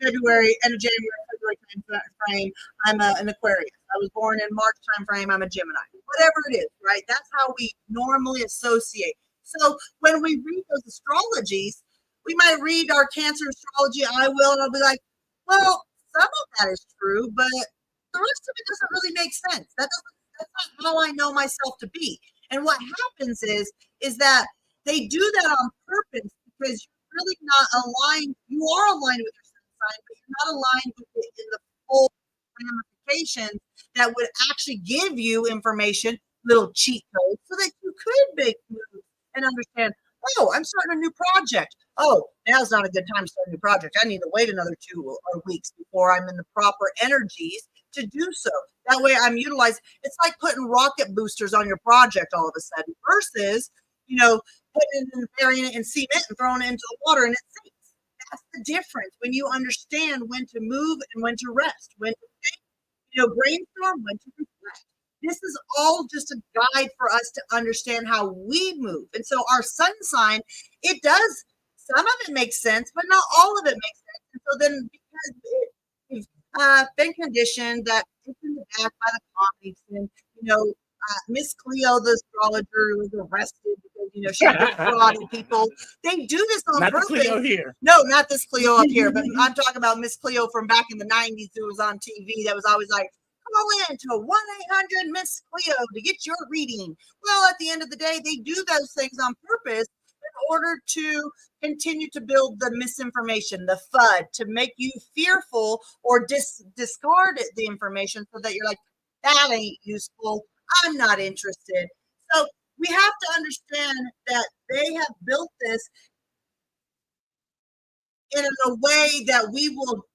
February, end of January, February time frame. I'm an Aquarius. I was born in March time frame. I'm a Gemini. Whatever it is, right? That's how we normally associate. So when we read those astrologies, we might read our Cancer astrology. I will, and I'll be like, well, some of that is true, but the rest of it doesn't really make sense. That's not how I know myself to be. And what happens is that they do that on purpose because you're really not aligned. You are aligned with your sun sign, but you're not aligned with it in the full ramifications that would actually give you information, little cheat codes, so that you could make moves and understand, oh, I'm starting a new project. Oh, now's not a good time to start a new project. I need to wait another 2 weeks before I'm in the proper energies to do so. That way I'm utilized. It's like putting rocket boosters on your project all of a sudden versus, putting it and burying it in cement and throwing it into the water and it sinks. That's the difference when you understand when to move and when to rest, when to think, brainstorm, when to reflect. This is all just a guide for us to understand how we move. And so our sun sign, some of it makes sense, but not all of it makes sense. And so then because we've been conditioned that it's in the back by the comics and, Miss Cleo, the astrologer, was arrested because, she defrauded people. They do this on
Not
purpose.
the Cleo here.
No, not this Cleo up here, but I'm talking about Miss Cleo from back in the 90s who was on TV that was always like, call in to 1-800 Miss Cleo to get your reading. Well, at the end of the day, they do those things on purpose in order to continue to build the misinformation, the FUD, to make you fearful or discard the information so that you're like, that ain't useful. I'm not interested. So we have to understand that they have built this in a way that we will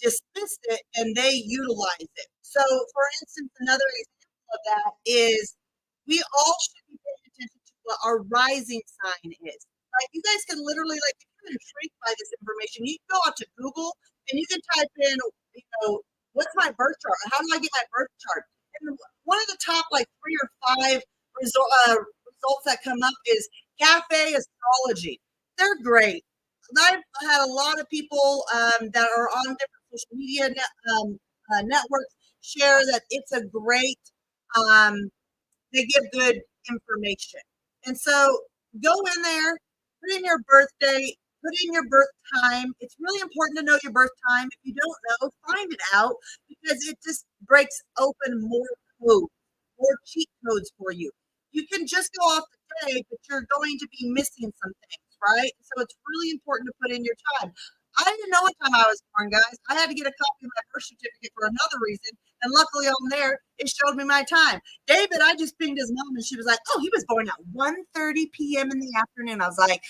dismiss it and they utilize it. So, for instance, another example of that is we all should be paying attention to what our rising sign is. Like you guys can literally, like, if you're intrigued by this information, you can go out to Google and you can type in, what's my birth chart? How do I get my birth chart? And one of the top like 3 or 5 results that come up is cafe astrology. They're great. I've had a lot of people that are on different social media networks share that it's a great um, they give good information. And so go in there, put in your birthday, put in your birth time. It's really important to know your birth time. If you don't know, find it out because it just breaks open more codes, more cheat codes for you. You can just go off the day, but you're going to be missing some things, right? So it's really important to put in your time. I didn't know what time I was born, guys. I had to get a copy of my birth certificate for another reason. And luckily on there, it showed me my time. David, I just pinged his mom and she was like, oh, he was born at 1:30 p.m. in the afternoon. I was like,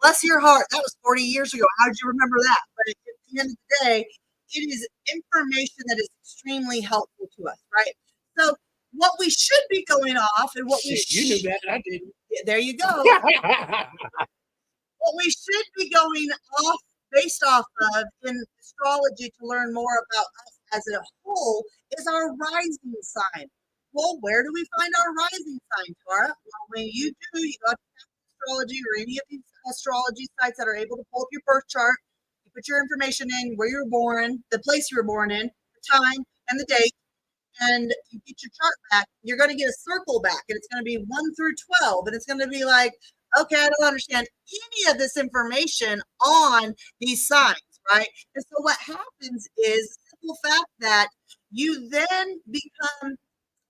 bless your heart. That was 40 years ago. How did you remember that? But at the end of the day, it is information that is extremely helpful to us, right? So what we should be going off and what we
You knew that, I didn't.
there you go. What we should be going off based off of in astrology to learn more about us as a whole is our rising sign. Well, where do we find our rising sign, Tara? Well, when you do, you go to astrology or any of these astrology sites that are able to pull up your birth chart. You put your information in, where you were born, the place you were born in, the time, and the date, and you get your chart back. You're going to get a circle back, and it's going to be 1 through 12, and it's going to be like, okay, I don't understand any of this information on these signs, right? And so what happens is the simple fact that you then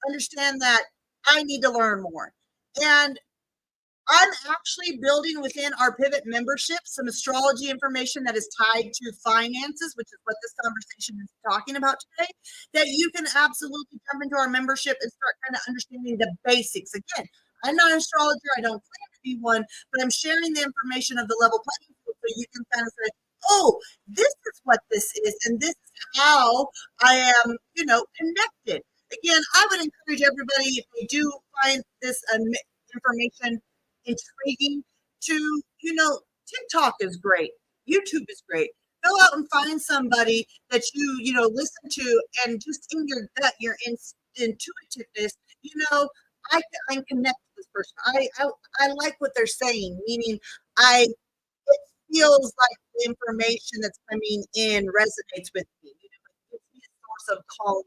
understand that I need to learn more. And I'm actually building within our Pivot membership some astrology information that is tied to finances, which is what this conversation is talking about today, that you can absolutely jump into our membership and start kind of understanding the basics. Again, I'm not an astrologer. I don't claim to be one, but I'm sharing the information of the level playing field so you can kind of say, oh, this is what this is, and this is how I am, connected. Again, I would encourage everybody, if they do find this information intriguing to, TikTok is great. YouTube is great. Go out and find somebody that you listen to and just in your gut, your intuitiveness, I can connect to this person. I like what they're saying, meaning it feels like the information that's coming in resonates with me. It gives me a source of calmness.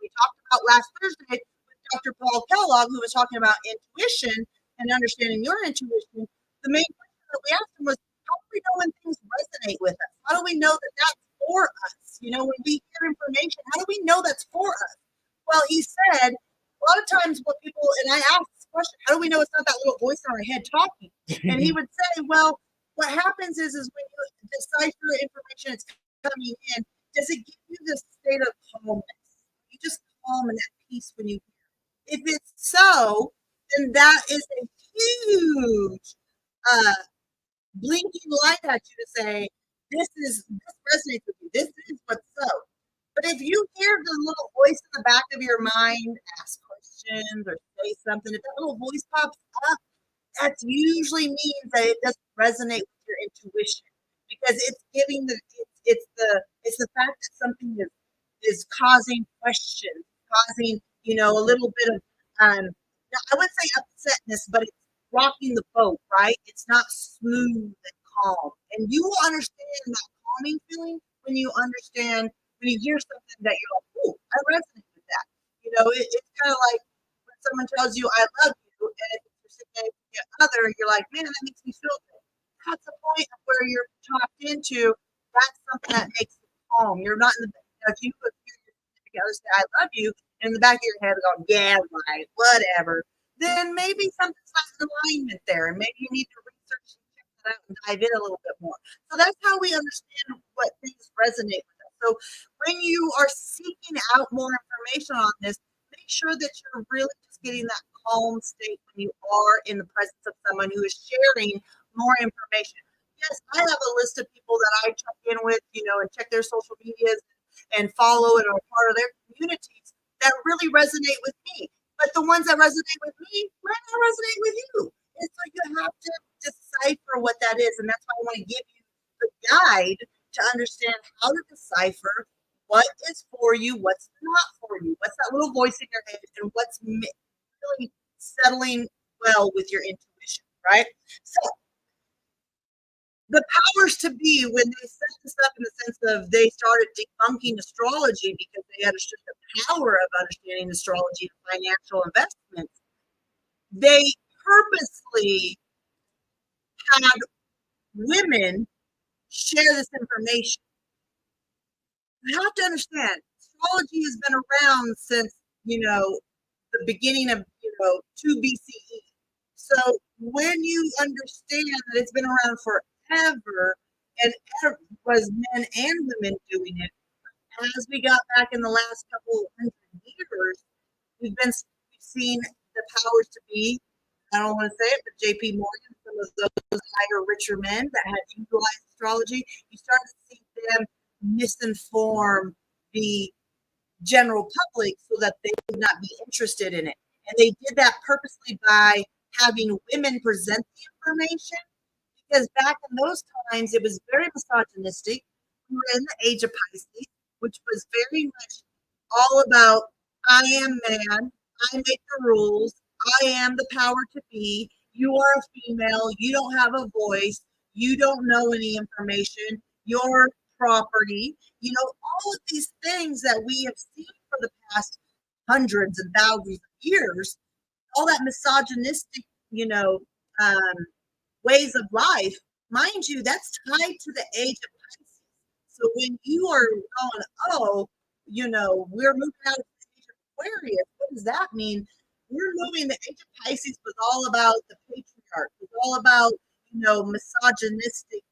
We talked about last Thursday with Dr. Paul Kellogg, who was talking about intuition and understanding your intuition. The main question that we asked him was, how do we know when things resonate with us? How do we know that that's for us? When we hear information, how do we know that's for us? Well, he said, a lot of times what people, and I asked this question, how do we know it's not that little voice in our head talking? And he would say, well, what happens is when you decipher information that's coming in, does it give you this state of calmness? You just calm and at peace when you hear. If it's so, then that is a huge blinking light at you to say, this resonates with you. This is what's so. But if you hear the little voice in the back of your mind ask questions or say something, if that little voice pops up, that usually means that it doesn't resonate with your intuition because it's giving it's the fact that something is causing questions, causing a little bit of I wouldn't say upsetness, but it's rocking the boat, right? It's not smooth and calm, and you will understand that calming feeling when you hear something that you're like, "Ooh, I resonate with that." It's kind of like when someone tells you, "I love you," and if it's your significant other, you're like, "Man, that makes me feel good." That's the point of where you're talked into. That's something that makes you calm. You're not in the if you hear your significant other say, "I love you," and in the back of your head going, "Yeah, right, whatever," then maybe something's not in alignment there, and maybe you need to research and check that out and dive in a little bit more. So that's how we understand what things resonate with us. So when you are seeking out more information on this, make sure that you're really just getting that calm state when you are in the presence of someone who is sharing more information. Yes, I have a list of people that I check in with, and check their social medias and follow and are part of their communities that really resonate with me. but the ones that resonate with me might not resonate with you. And so you have to decipher what that is. And that's why I want to give you the guide to understand how to decipher what is for you, what's not for you, what's that little voice in your head, and what's really settling well with your intuition, right? So the powers to be, when they set this up in the sense of they started debunking astrology because they understood the power of understanding astrology and financial investments, they purposely had women share this information. You have to understand, astrology has been around since, the beginning of, 2 BCE. So when you understand that it's been around forever and was men and women doing it, as we got back in the last couple of hundred years, we've seen the powers to be. I don't want to say it, but J.P. Morgan, some of those higher, richer men that had utilized astrology, you start to see them misinform the general public so that they would not be interested in it. And they did that purposely by having women present the information, because back in those times it was very misogynistic. We were in the age of Pisces, which was very much all about I am man, I make the rules, I am the power to be, you are a female, you don't have a voice, you don't know any information, you're property, all of these things that we have seen for the past hundreds and thousands of years, all that misogynistic, ways of life, mind you, that's tied to the age of Pisces. So when you are going, oh, we're moving out of the age of Aquarius, what does that mean? We're moving, the age of Pisces was all about the patriarch, it was all about, misogynistic,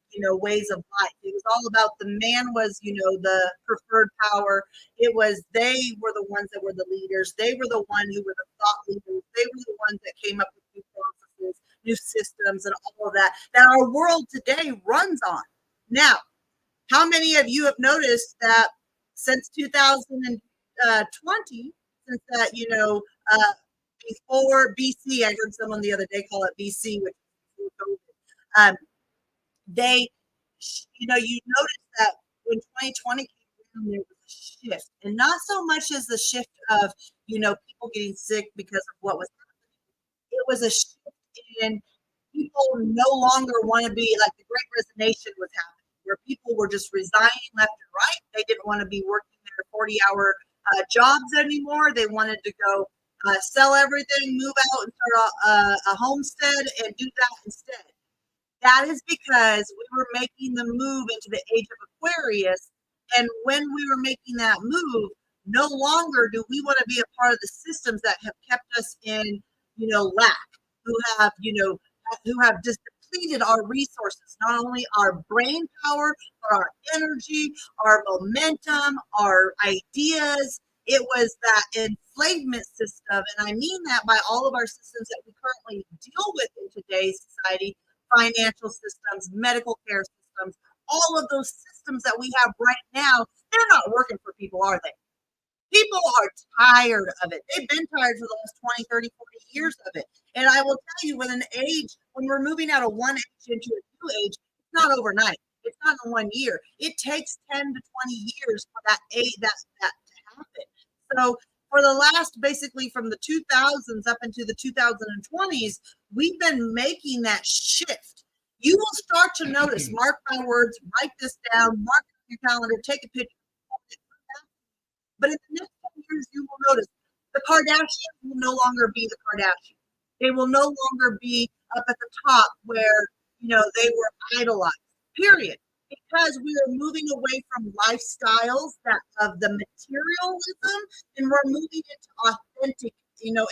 ways of life. It was all about the man was, the preferred power. It was, they were the ones that were the leaders. They were the one who were the thought leaders. They were the ones that came up with new processes, new systems, and all of that our world today runs on. Now, how many of you have noticed that since 2020, since that, before BC, I heard someone the other day call it BC, which is COVID. They, you notice that when 2020 came around, there was a shift, and not so much as the shift of, people getting sick because of what was happening. It was a shift in people no longer want to be like the Great Resignation was happening, where people were just resigning left and right. They didn't want to be working their 40-hour jobs anymore. They wanted to go sell everything, move out, and start a homestead and do that instead. That is because we were making the move into the age of Aquarius. And when we were making that move, no longer do we want to be a part of the systems that have kept us in, lack, who have just depleted our resources, not only our brain power, but our energy, our momentum, our ideas. It was that enslavement system. And I mean that by all of our systems that we currently deal with in today's society, financial systems, medical care systems, all of those systems that we have right now, they're not working for people, are they? People are tired of it. They've been tired for the last 20, 30, 40 years of it. And I will tell you, when we're moving out of one age into a new age, it's not overnight. It's not in 1 year. It takes 10 to 20 years for that to happen. So for the last, basically from the 2000s up into the 2020s, we've been making that shift. You will start to notice, mark my words, write this down, mark it on your calendar, take a picture. But in the next 10 years, you will notice the Kardashians will no longer be the Kardashians. They will no longer be up at the top where, they were idolized, period. Because we are moving away from lifestyles of the materialism, and we're moving into authentic,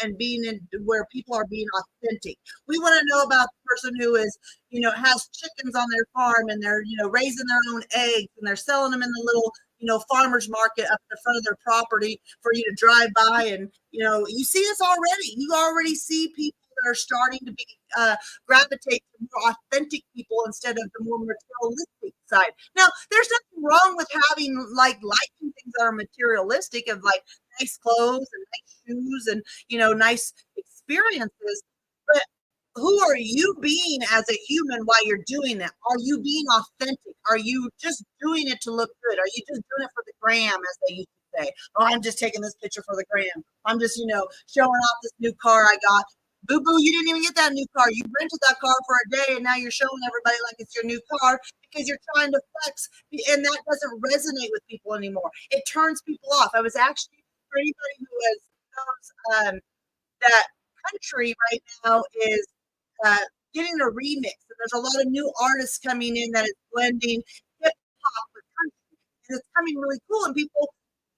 and being in where people are being authentic. We want to know about the person who is, has chickens on their farm, and they're, raising their own eggs, and they're selling them in the little, farmer's market up in the front of their property for you to drive by. And, you see this already. You already see people that are starting to be gravitate to more authentic people instead of the more materialistic side. Now, there's nothing wrong with having liking things that are materialistic, of like nice clothes and nice shoes and, nice experiences. But who are you being as a human while you're doing that? Are you being authentic? Are you just doing it to look good? Are you just doing it for the gram, as they used to say? Oh, I'm just taking this picture for the gram. I'm just, showing off this new car I got. Boo boo, you didn't even get that new car. You rented that car for a day and now you're showing everybody like it's your new car because you're trying to flex. And that doesn't resonate with people anymore. It turns people off. I was actually, for anybody who knows that country right now is getting a remix. And there's a lot of new artists coming in that is blending hip hop with country. And it's coming really cool. And people,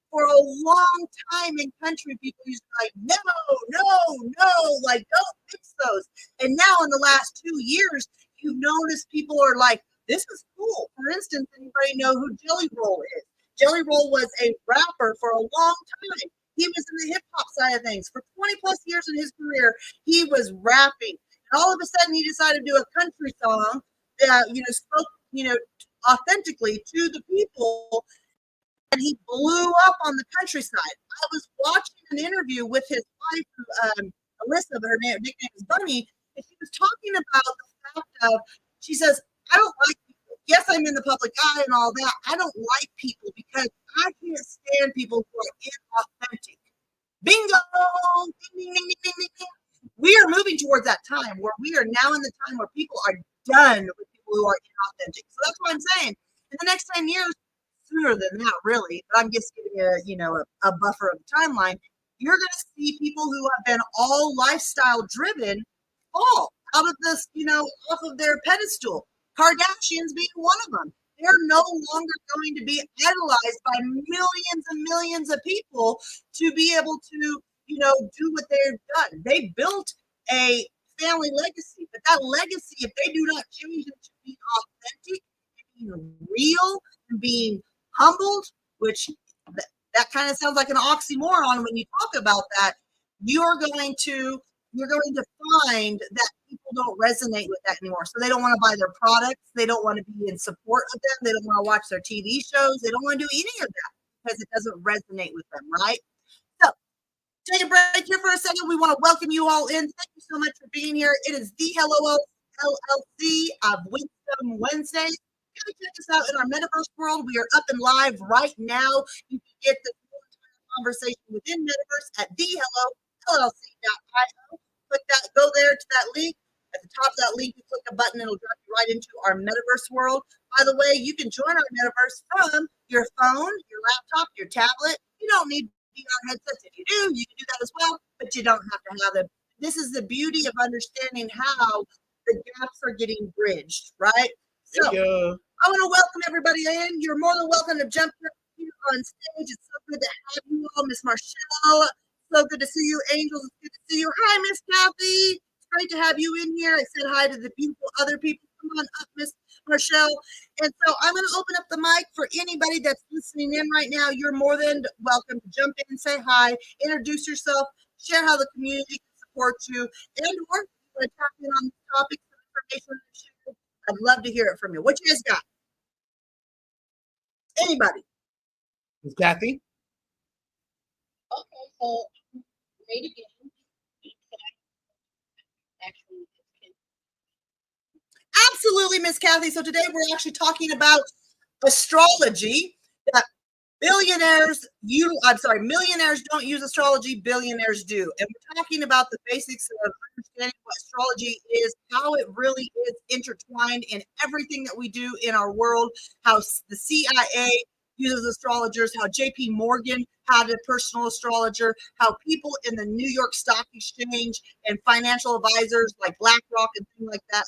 for a long time in country, people used to be like, no, like don't mix those. And now in the last 2 years, you've noticed people are like, this is cool. For instance, anybody know who Jelly Roll is? Jelly Roll was a rapper for a long time. He was in the hip hop side of things. For 20 plus years in his career, he was rapping. And all of a sudden he decided to do a country song that, spoke, authentically to the people. And he blew up on the countryside. I was watching an interview with his wife, Alyssa, but her nickname is Bunny, and she was talking about the fact of, she says, I don't like people. Yes, I'm in the public eye and all that. I don't like people because I can't stand people who are inauthentic. Bingo! Ding, ding, ding, ding, ding, ding. We are moving towards that time where we are now in the time where people are done with people who are inauthentic. So that's what I'm saying. In the next 10 years, sooner than that, really, but I'm just giving you a buffer of the timeline. You're going to see people who have been all lifestyle driven fall out of this, off of their pedestal. Kardashians being one of them. They're no longer going to be idolized by millions and millions of people to be able to, do what they've done. They built a family legacy, but that legacy, if they do not change into being authentic, being real, and being humbled, which that kind of sounds like an oxymoron when you talk about that, you're going to find that people don't resonate with that anymore. So they don't want to buy their products. They don't want to be in support of them. They don't want to watch their TV shows. They don't want to do any of that because it doesn't resonate with them, right? So take a break here for a second. We want to welcome you all in. Thank you so much for being here. It is the Hello LLC of Wisdom Wednesday. Check us out in our metaverse world. We are up and live right now. You can get the conversation within metaverse at thehellollc.io. Go there to that link. At the top of that link, you click a button, it'll drop you right into our metaverse world. By the way, you can join our metaverse from your phone, your laptop, your tablet. You don't need VR headsets. If you do, you can do that as well, but you don't have to have them. This is the beauty of understanding how the gaps are getting bridged, right? So I want to welcome everybody in. You're more than welcome to jump here on stage. It's so good to have you all. Miss Marshall, so good to see you. Angels, it's good to see you. Hi, Miss Kathy. It's great to have you in here. I said hi to the beautiful other people. Come on up, Miss Marshall. And so I'm going to open up the mic for anybody that's listening in right now. You're more than welcome to jump in and say hi, introduce yourself, share how the community can support you, and or if you want to tap in on topics and information. I'd love to hear it from you. What you guys got? Anybody?
Miss Kathy?
Okay, so great again. Actually,
Absolutely, Miss Kathy. So today we're actually talking about astrology. That millionaires don't use astrology, billionaires do. And we're talking about the basics of understanding what astrology is, how it really is intertwined in everything that we do in our world, how the CIA uses astrologers, how JP Morgan had a personal astrologer, how people in the New York Stock Exchange and financial advisors like BlackRock and things like that,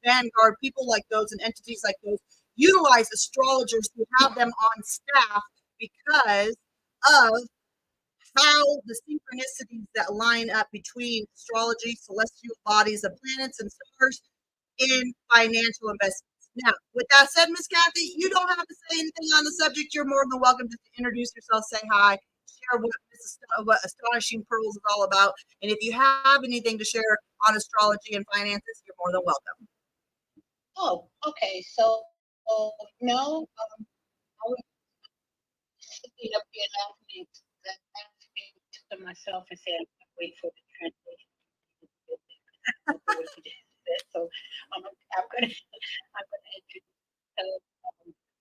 Vanguard, people like those and entities like those utilize astrologers to have them on staff because of how the synchronicities that line up between astrology, celestial bodies of planets and stars in financial investments. Now, with that said, Miss Kathy, you don't have to say anything on the subject. You're more than welcome just to introduce yourself, say hi, share what Astonishing Pearls is all about. And if you have anything to share on astrology and finances, you're more than welcome.
oh, okay. So no, I was sitting up here laughing to myself and say, I'm gonna wait for the translation. So I'm gonna I'm gonna introduce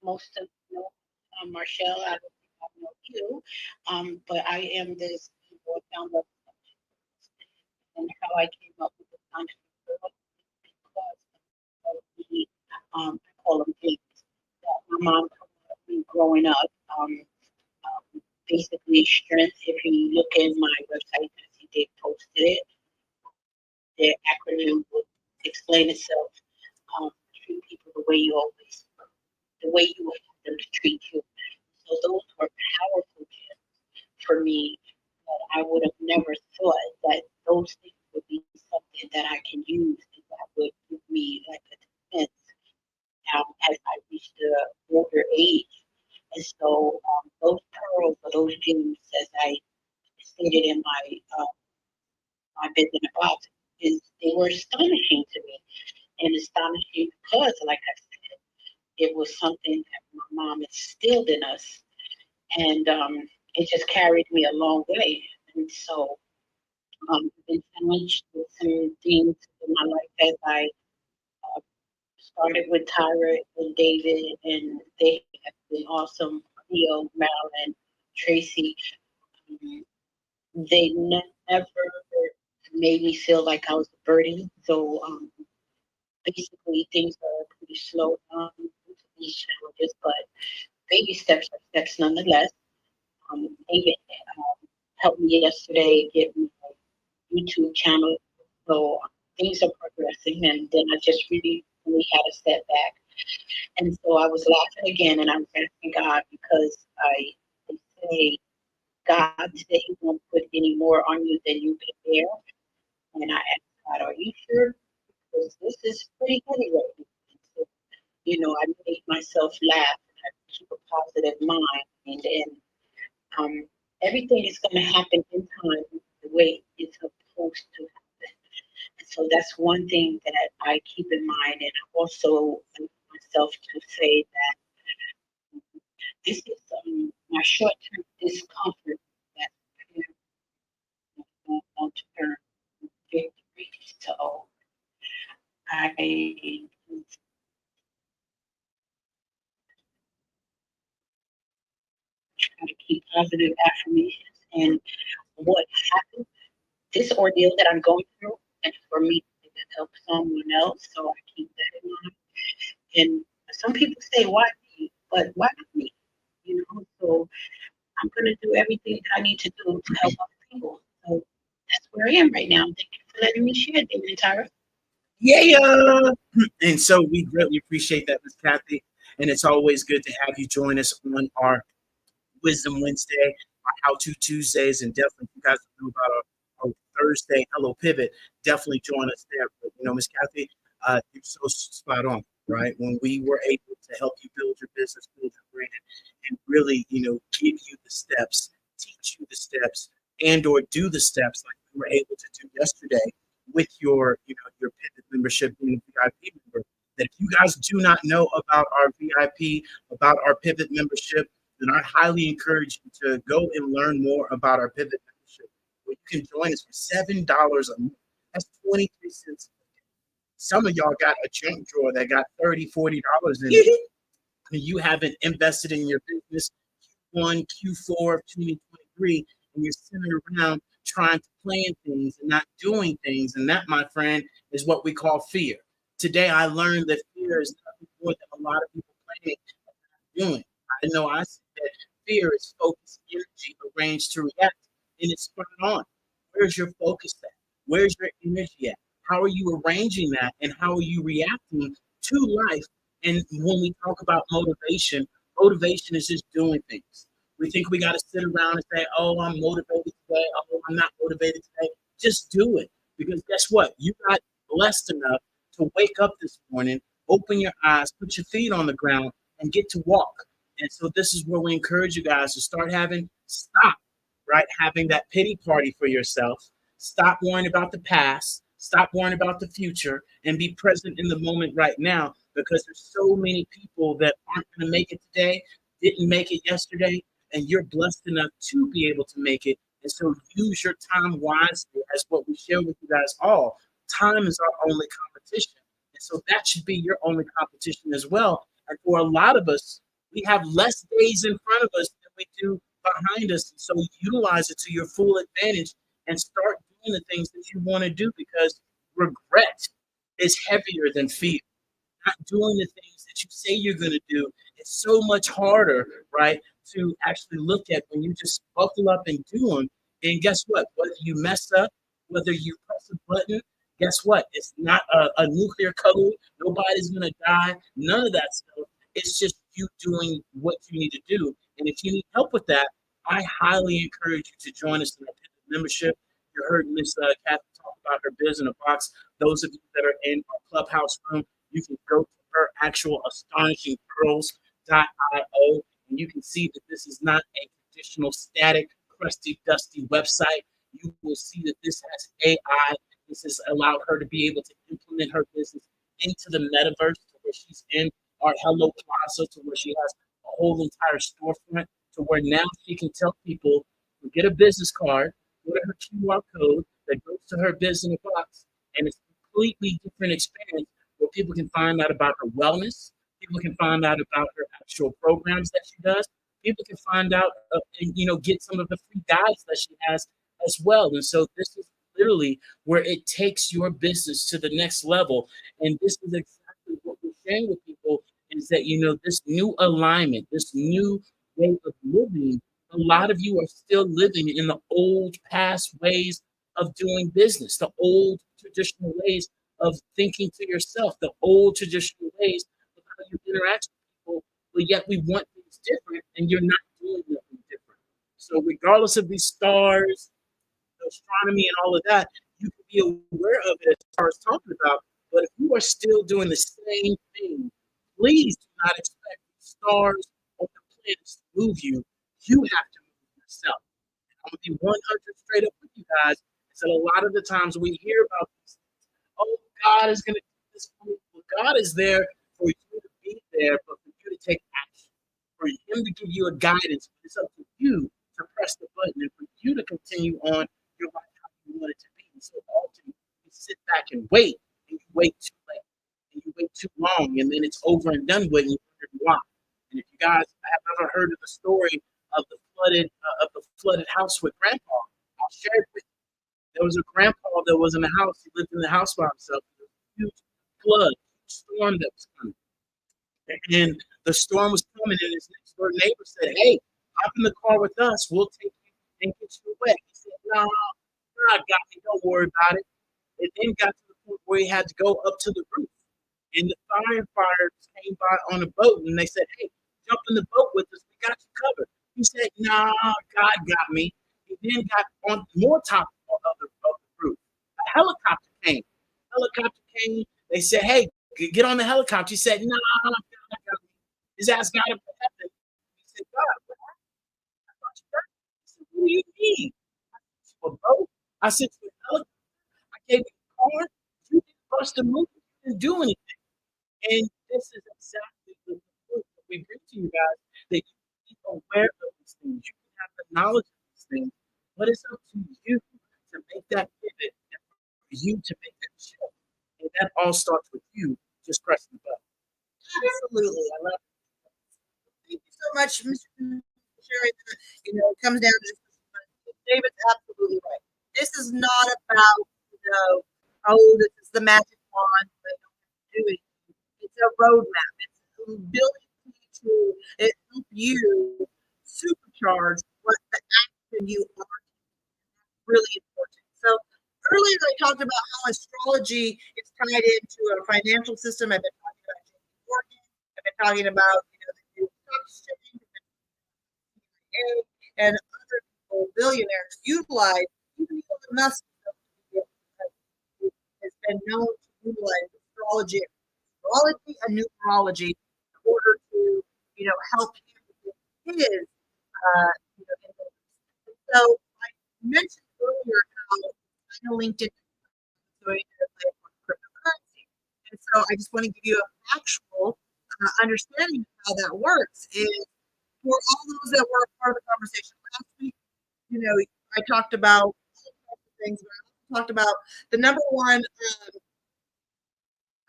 most of you know Marshall. I don't think I know you, but I am this founder and how I came up with the concept because of the I call them things that my mom taught me growing up. Basically, strength. If you look in my website, I see they posted it. The acronym would explain itself. Treat people the way you always, the way you would want them to treat you. So those were powerful gifts for me that I would have never thought that those things would be something that I can use and that would give me like a defense as I reach the older age. And so those pearls or those gems, as I stated in my bit in the box, is they were astonishing to me and astonishing because, like I said, it was something that my mom instilled in us, and it just carried me a long way. And so, I've been challenged with some things in my life as I uh, started with Tyra and David, and they have been awesome. Theo, Marilyn, Tracy, um, they never made me feel like I was a burden. So basically, things are pretty slow due to these challenges, but baby steps are steps nonetheless. David helped me yesterday get my YouTube channel, so things are progressing. And then I just really had a setback, and so I was laughing again, and I was asking God because they say God said He won't put any more on you than you can bear, and I asked God, "Are you sure? Because this is pretty heavy right now." So, I made myself laugh and I keep a positive mind, and um, everything is going to happen in time the way it's supposed to happen. And so that's one thing that I keep in mind, and I also allow myself to say that this is my short-term discomfort that's long-term victory. So I try to keep positive affirmations and what happened, this ordeal that I'm going through, and for me to help someone else. So I keep that in mind. And some people say, why me? But why not me? So I'm going to do everything that I need to do to help other people. So that's where I am right now. Thank you for letting me share, David and Tyra.
Yeah. And so we greatly appreciate that, Miss Kathy. And it's always good to have you join us on our Wisdom Wednesday, our How To Tuesdays, and definitely if you guys know about our Thursday Hello Pivot, definitely join us there. But Miss Kathy, you're so spot on, right? When we were able to help you build your business, build your brand, and really, give you the steps, teach you the steps, and or do the steps like we were able to do yesterday with your Pivot membership being a VIP member. That if you guys do not know about our VIP, about our Pivot membership, then I highly encourage you to go and learn more about our Pivot membership. Where you can join us for $7 a month. That's 23 cents. Some of y'all got a junk drawer that got $30, $40 in it. And you haven't invested in your business Q1, Q4 of 2023, and you're sitting around trying to plan things and not doing things. And that, my friend, is what we call fear. Today, I learned that fear is nothing more than a lot of people planning doing. I know I said that fear is focused energy arranged to react, and it's spot on. Where's your focus at? Where's your energy at? How are you arranging that, and how are you reacting to life? And when we talk about motivation, motivation is just doing things. We think we got to sit around and say, "Oh, I'm motivated today. Oh, I'm not motivated today." Just do it, because guess what? You got blessed enough to wake up this morning, open your eyes, put your feet on the ground, and get to walk. And so this is where we encourage you guys to stop, right? Having that pity party for yourself. Stop worrying about the past. Stop worrying about the future and be present in the moment right now, because there's so many people that aren't going to make it today, didn't make it yesterday, and you're blessed enough to be able to make it And so use your time wisely as what we share with you guys all. Time is our only competition. And so that should be your only competition as well. And for a lot of us, we have less days in front of us than we do behind us. And so utilize it to your full advantage and start doing the things that you want to do because regret is heavier than fear. Not doing the things that you say you're going to do, it's so much harder, right, to actually look at when you just buckle up and do them. And guess what? Whether you mess up, whether you press a button, guess what? It's not a nuclear code. Nobody's going to die. None of that stuff. It's just you doing what you need to do. And if you need help with that, I highly encourage you to join us in our membership. You heard Miss Kathy talk about her biz in a box. Those of you that are in our clubhouse room, you can go to her actual astonishingpearls.io and you can see that this is not a traditional static, crusty, dusty website. You will see that this has AI. This has allowed her to be able to implement her business into the metaverse to where she's in our Hello Plaza, to where she has a whole entire storefront, to where now she can tell people to get a business card, go to her QR code that goes to her business box, and it's a completely different experience where people can find out about her wellness, people can find out about her actual programs that she does, people can find out and get some of the free guides that she has as well. And so this is literally where it takes your business to the next level. And this is exactly what we're sharing with people is that this new alignment, this new way of living. A lot of you are still living in the old past ways of doing business, the old traditional ways of thinking to yourself, the old traditional ways of how you interact with people, but yet we want things different and you're not doing nothing different. So regardless of these stars, astronomy and all of that, you can be aware of it as far as talking about. But if you are still doing the same thing, please do not expect the stars or the planets to move you. You have to move yourself. I'm gonna be 100 straight up with you guys. Is that a lot of the times we hear about this, oh, God is gonna do this for me. Well, God is there for you to be there, but for you to take action, for Him to give you a guidance. It's up to you to press the button and for you to continue on your life how you want it to be. And so often you sit back and wait, and you wait too late, and you wait too long, and then it's over and done with, and you wonder why. And if you guys have ever heard of the story of the flooded house with Grandpa, I'll share it with you. There was a grandpa that was in the house. He lived in the house by himself. There was a huge flood, huge storm that was coming. And the storm was coming, and his next door neighbor said, "Hey, hop in the car with us. We'll take you and get you wet." He said, "No, God got me. Don't worry about it." It then got to the point where he had to go up to the roof. And the firefighters came by on a boat and they said, "Hey, jump in the boat with us. We got you covered." He said, "Nah, God got me." He then got on more top of the roof. A helicopter came. Helicopter came. They said, "Hey, get on the helicopter." He said, "Nah, God got me." His ass got up to heaven. He said, "God, what happened? I thought you got me." He said, "What do you mean? A boat?" I said, "To a helicopter. I gave you a car. You didn't bust a move. You didn't do anything." And this is exactly the proof that we bring to you guys that you can be aware of these things. You can have the knowledge of these things, but it's up to you to make that pivot and for you to make that shift. And that all starts with you just pressing the button.
Absolutely. I love it. Thank you so much, Mr. Sharing. It comes down to this. David's absolutely right. This is not about, this is the magic wand, but don't do it. It's a roadmap. It's building to it help you supercharge what the action you are really important. So earlier I talked about how astrology is tied into a financial system. I've been talking about JP Morgan. I've been talking about the new stock exchange and other people, billionaires utilize even Elon Musk has been known to utilize astrology and numerology in order to help him with his so I mentioned earlier how I know LinkedIn is doing cryptocurrency. And so I just want to give you an actual understanding of how that works is for all those that were a part of the conversation last week, I talked about things. I talked about the number one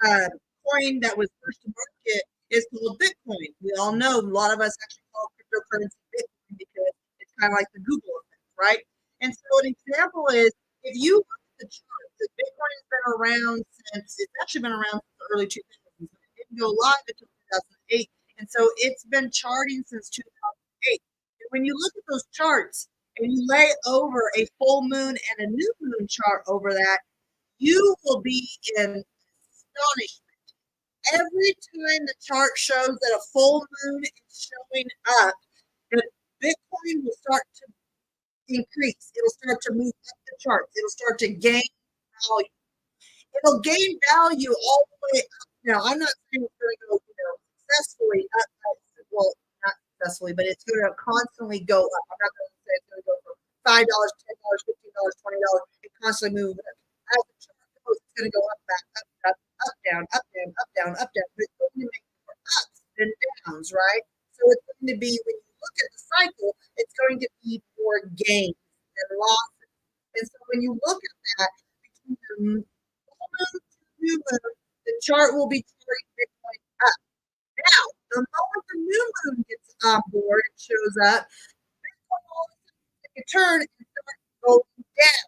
coin that was first to market is called Bitcoin. We all know a lot of us actually call cryptocurrency Bitcoin because it's kind of like the Google effect, right? And so an example is if you look at the charts, that Bitcoin has been around since it's actually been around since the early 2000s. It didn't go live until 2008, and so it's been charting since 2008. And when you look at those charts and you lay over a full moon and a new moon chart over that, you will be in astonishment. Every time the chart shows that a full moon is showing up, the Bitcoin will start to increase. It'll start to move up the charts. It'll start to gain value. It'll gain value all the way up. Now, I'm not saying it's going to go, successfully up. Well, not successfully, but it's going to constantly go up. I'm not going to say it's going to go from $5, $10, $15, $20. It constantly moves up. As the chart goes, it's going to go up, back, up, down, up, down, up, down, up, down. But it's going to make more ups than downs, right? So it's going to be, when you look at the cycle, it's going to be more gains than losses. And so when you look at that, between the full moon to new moon, the chart will be charting Bitcoin up. Now, the moment the new moon gets on board and shows up, Bitcoin all of a sudden take a turn and start going down.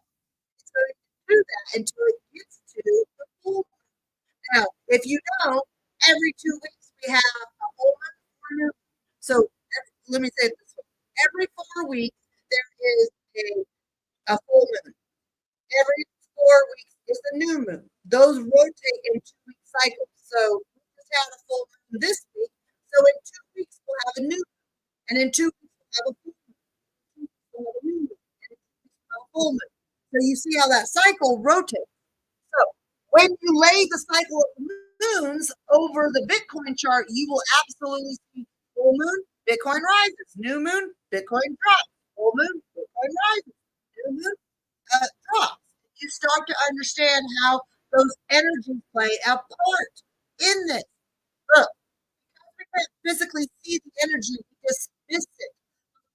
So it can do that until it gets to the full moon. Now, if you know, every 2 weeks we have a full moon or a new moon. So let me say it this way. Every 4 weeks there is a full moon. Every 4 weeks is a new moon. Those rotate in 2-week cycles. So we just had a full moon this week. So in 2 weeks we'll have a new moon. And in 2 weeks we'll have a full moon. In 2 weeks we'll have a new moon. And in 2 weeks we'll have a full moon. So you see how that cycle rotates. So when you lay the cycle of moons over the Bitcoin chart, you will absolutely see full moon, Bitcoin rises. New moon, Bitcoin drops. Full moon, Bitcoin rises. New moon, drops. You start to understand how those energies play a part in this. Look, we can't physically see the energy, we just miss it.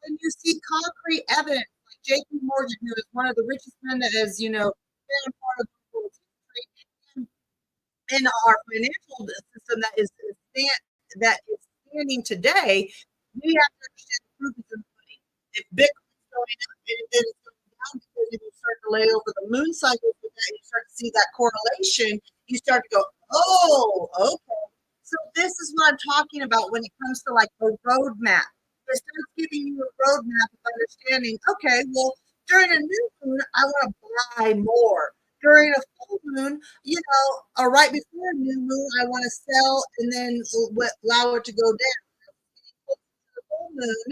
When you see concrete evidence, like J.P. Morgan, who is one of the richest men that has, been a part of the world's history, in our financial system that is standing today, we have to understand the proof is in the pudding. If Bitcoin's going up and then it's going down, because if you start to lay over the moon cycles with that, you start to see that correlation, you start to go, oh, okay. So this is what I'm talking about when it comes to like a roadmap. It starts giving you a roadmap of understanding, okay, well, during a new moon, I want to buy more. During a full moon, or right before a new moon, I want to sell and then allow it to go down. The full moon,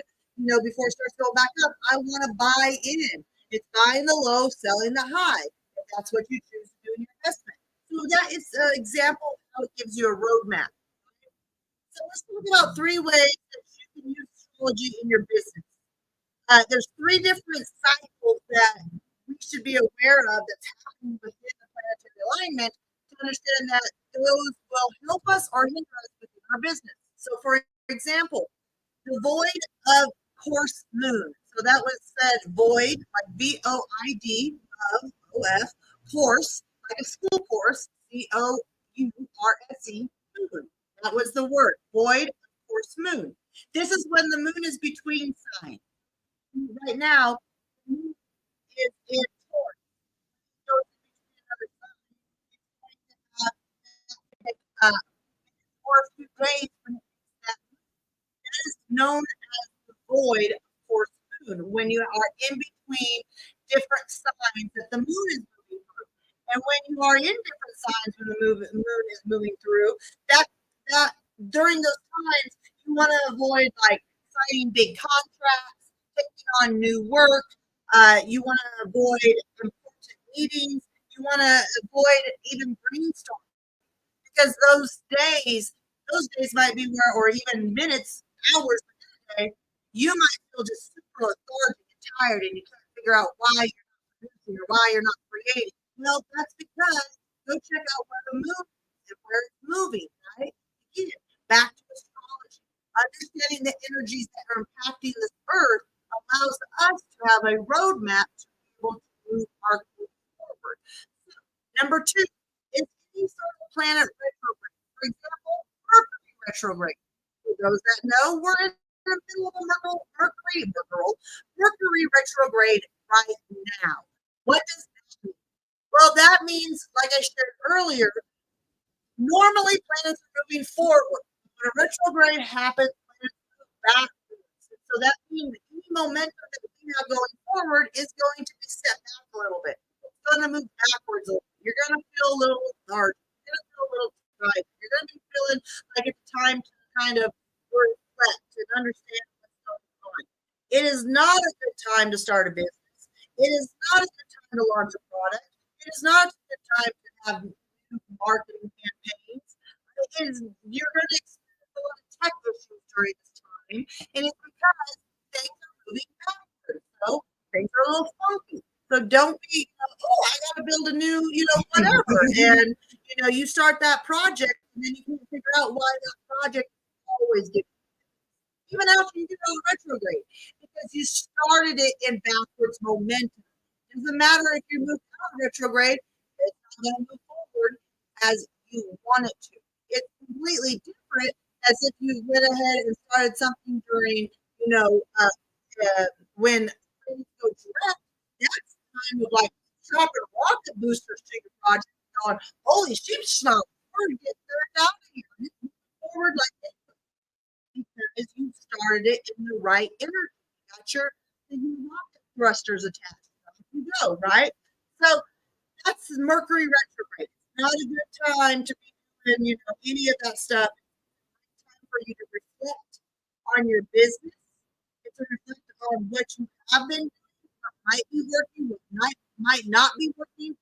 before it starts to go back up, I want to buy in. It's buying the low, selling the high. If that's what you choose to do in your investment. So that is an example of how it gives you a roadmap. So let's talk about 3 ways that you can use astrology in your business. There's 3 different cycles that we should be aware of that's happening within the planetary alignment to understand that those will help us or hinder us within our business. So, for example, the void of course moon. So that was said void, like VOID, of OF, course, like a school course, COURSE, moon. That was the word, void of course moon. This is when the moon is between signs. Right now, the moon is in Taurus. So it's between another sign. It's going to have for a few days when that is known as the void of course moon, when you are in between different signs that the moon is moving through. And when you are in different signs when the moon is moving through, that during those times you want to avoid like signing big contracts, taking on new work. You want to avoid important meetings. You want to avoid even brainstorming because those days might be where, or even minutes, hours a day, you might feel just super lethargic and tired, and you can't figure out why you're not producing or why you're not creating. Well, that's because go check out where the moon is and where it's moving, right? Again, back to astrology, understanding the energies that are impacting this earth allows us to have a roadmap to be able to move our goals forward. So, number two is any sort of planet retrograde. For example, Mercury retrograde. For those that know, we're in the middle of a Mercury retrograde right now. What does that mean? Well, that means, like I shared earlier, normally planets are moving forward. When a retrograde happens, planets move backwards. So that means any momentum that we have going forward is going to be set back a little bit. It's going to move backwards a little. You're going to feel a little lethargic. You're going to feel a little tired. You're going to be feeling like it's time to kind of reflect and understand what's going on. It is not a good time to start a business. It is not a good time to launch a product. It is not a good time to have new marketing campaigns. You're going to experience a lot of tech issues during this time, and it's because things are moving backwards. So things are a little funky. So don't be, oh, I got to build a new, whatever. And, you start that project, and then you can figure out why that project always gets even after you get out of retrograde, because you started it in backwards momentum. It doesn't matter if you move out of retrograde, it's not going to move forward as you want it to. It's completely different as if you went ahead and started something during, when things go direct. That's the time of like dropping rocket boosters to your project, going, holy sheep snow, we're getting there out of here. Move forward like this because you started it in the right energy. You got your rocket thrusters attached. You go, right? So that's Mercury retrograde. It's not a good time to be doing, any of that stuff. It's time for you to reflect on your business. It's to reflect on what you have been doing, what might be working, what might not be working.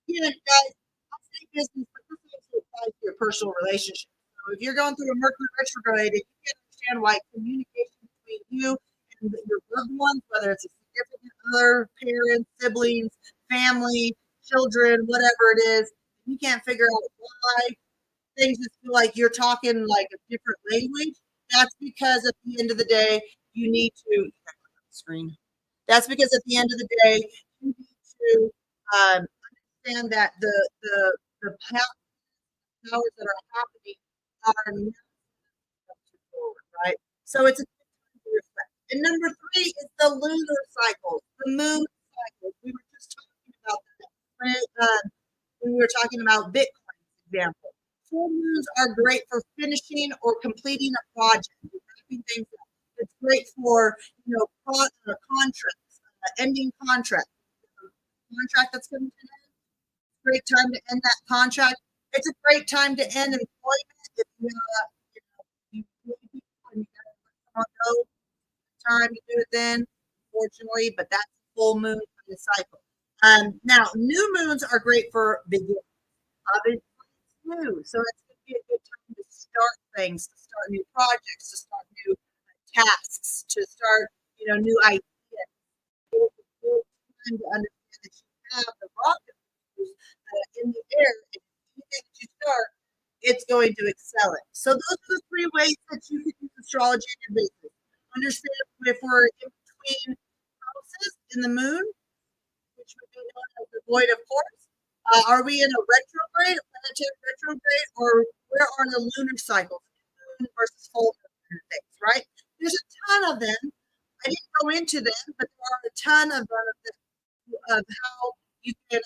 Guys, I say business, but this also applies to your personal relationship. So if you're going through a Mercury retrograde and you can't understand why communication between you and your loved ones, whether it's a significant other, parents, siblings, family, children, whatever it is, you can't figure out why things just feel like you're talking like a different language. That's because at the end of the day, you need to screen. That's because at the end of the day, you need to understand that the powers that are happening are not forward, right? So it's a good time to reflect. And number three is the lunar cycle, the moon cycle. We were just talking about that when we were talking about Bitcoin, for example. Full moons are great for finishing or completing a project, wrapping things up. It's great for contracts, ending contracts. Contract that's coming to an end. Great time to end that contract. It's a great time to end employment if you really people and you got to let someone go. Time to do it then, unfortunately, but that's a full moon kind of cycle. Now, new moons are great for beginnings. Obviously, it's new, so it's going to be a good time to start things, to start new projects, to start new tasks, to start new ideas. It's a good time to understand that you have the rocket in the air, and anything that you start, it's going to excel it. So those are the three ways that you can use astrology in your business. Understand if we're in between houses in the moon, which would be known as the void of course. Are we in a retrograde, a planetary retrograde, or where are the lunar cycles, moon versus full moon things, right? There's a ton of them. I didn't go into them, but there are a ton of how you can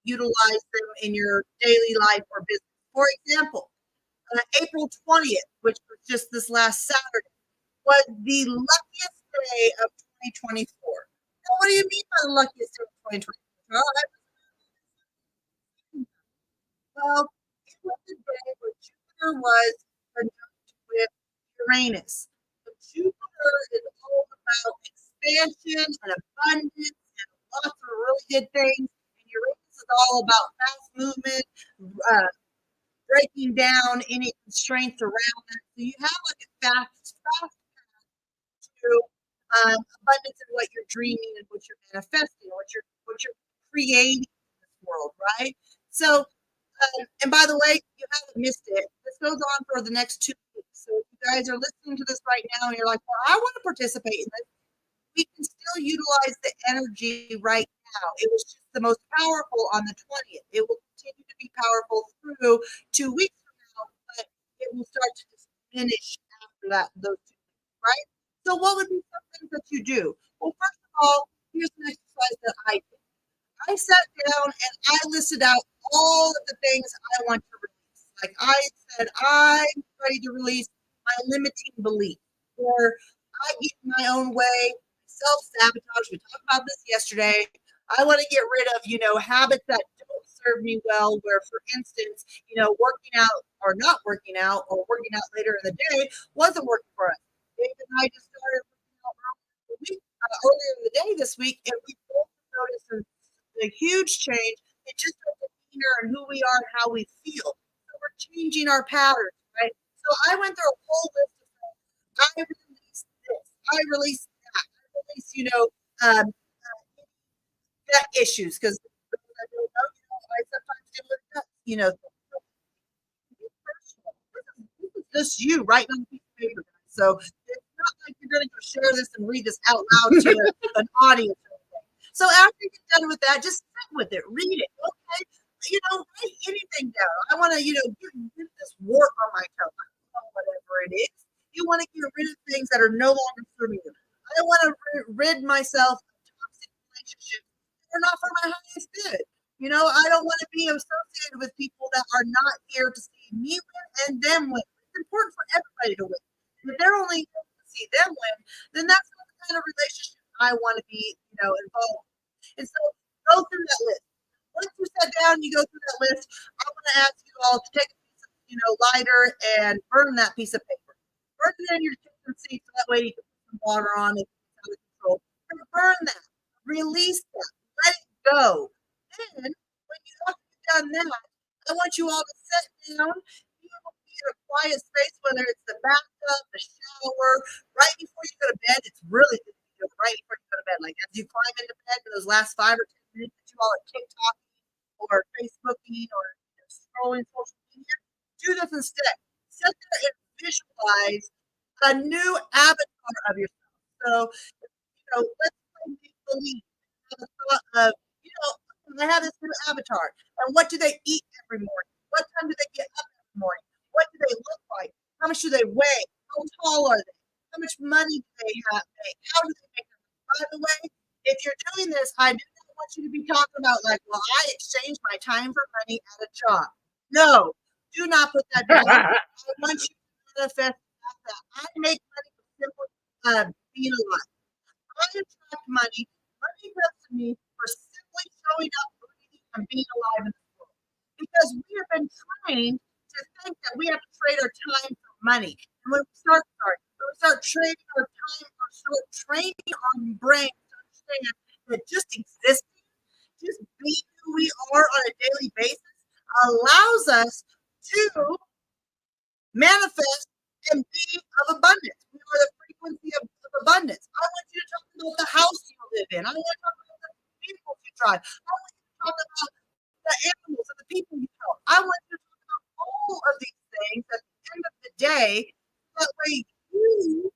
utilize them in your daily life or business. For example, April 20th, which was just this last Saturday, was the luckiest day of 2024. Now, what do you mean by the luckiest day of 2024? Well, it was the day where Jupiter was conjunct with Uranus. So Jupiter is all about expansion and abundance and lots of really good things. And Uranus is all about fast movement, breaking down any constraints around that. So you have like a fast to abundance in what you're dreaming and what you're manifesting, what you're creating in this world, right? So, and by the way, you haven't missed it. This goes on for the next 2 weeks. So if you guys are listening to this right now and you're like, well, I want to participate in this, we can still utilize the energy right now. It was just the most powerful on the 20th. It will continue to be powerful through 2 weeks from now, but it will start to diminish after that, those 2 weeks, right? So what would be some things that you do? Well, first of all, here's an exercise that I did. I sat down and I listed out all of the things I want to release. Like I said, I'm ready to release my limiting belief, or I get in my own way, self-sabotage. We talked about this yesterday. I want to get rid of, habits that don't serve me well, where, for instance, working out or not working out or working out later in the day wasn't working for us. Dave and I just started working out earlier in the day this week, and we both noticed a huge change in just our demeanor and who we are and how we feel. So we're changing our patterns, right? So I went through a whole list of things. I released this. I released that. I released, um, gut issues, because I don't know, I sometimes deal with gut, this is just you writing on a piece of paper. So it's not like you're going to go share this and read this out loud to an audience. So after you get done with that, just sit with it, read it. Okay, write anything down. I want to, get rid of this wart on my toe, whatever it is. You want to get rid of things that are no longer serving you. I want to rid myself of toxic relationships that are not for my highest good. I don't want to be associated with people that are not here to see me win and them win. It's important for everybody to win. If they're only here to see them win, then that's not the kind of relationship I want to be, involved. And so go through that list. Once you sit down, you go through that list. I want to ask you all to take a piece of, lighter and burn that piece of paper. Burn it in your kitchen sink so that way you can put some water on it. It's out of control. Burn that. Release that. Let it go. Then, when you have done that, I want you all to sit down. You will be in a quiet space, whether it's the bathtub, the shower, right before you go to bed. It's really good to do it right before you go to bed. Like as you climb into bed for those last 5 or 10 minutes that you all are TikToking or Facebooking or scrolling social media, do this instead. Sit there and visualize a new avatar of yourself. So, let's play make believe. Have a thought of, I have this new avatar. And what do they eat every morning? What time do they get up every morning? What do they look like? How much do they weigh? How tall are they? How much money do they have? How do they make money? By the way, if you're doing this, I do not want you to be talking about like, well, I exchanged my time for money at a job. No, do not put that down. I want you to manifest that. I make money for simply being alive. I attract money. Money comes to me for simply showing up, breathing, and being alive in this world. Because we have been trained to think that we have to trade our time for money. And when we start trading our time, or start training our brain to understand that just existing, just being who we are on a daily basis, allows us to manifest and be of abundance. We are the frequency of abundance. I want you to talk about the house you live in. I want to talk about the vehicles you drive. I want you to talk about the animals and the people you help. I want you to talk about all of these things at the end of the day. That way you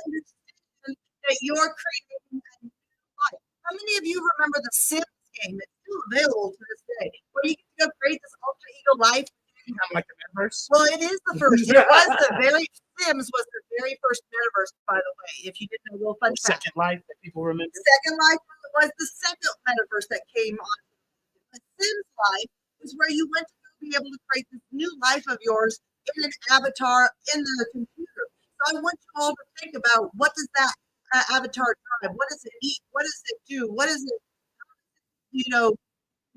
understand that you're creating a new life. How many of you remember the Sims game that's still available to this day, where you get to go create this alter ego life?
Like the metaverse.
Well, it is the first. It was the very Sims was the very first metaverse, by the way. If you didn't know, little fun fact.
Second Life that people remember.
Second Life was the second metaverse that came on. The Sims Life is where you went to be able to create this new life of yours in an avatar in the computer. So I want you all to think about, what does that avatar drive? What does it eat? What does it do? What is it, conduct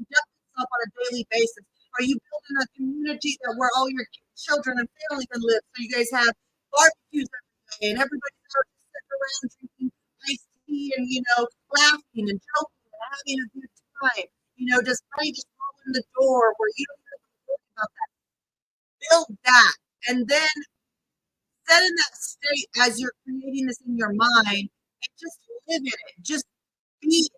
itself on a daily basis? Are you building a community that where all your children and family can live? So you guys have barbecues every day, and everybody's sitting around drinking iced tea and laughing and joking and having a good time. Does money just roll in the door where you don't have to worry about that? Build that, and then set in that state as you're creating this in your mind, and just live in it. Just be it,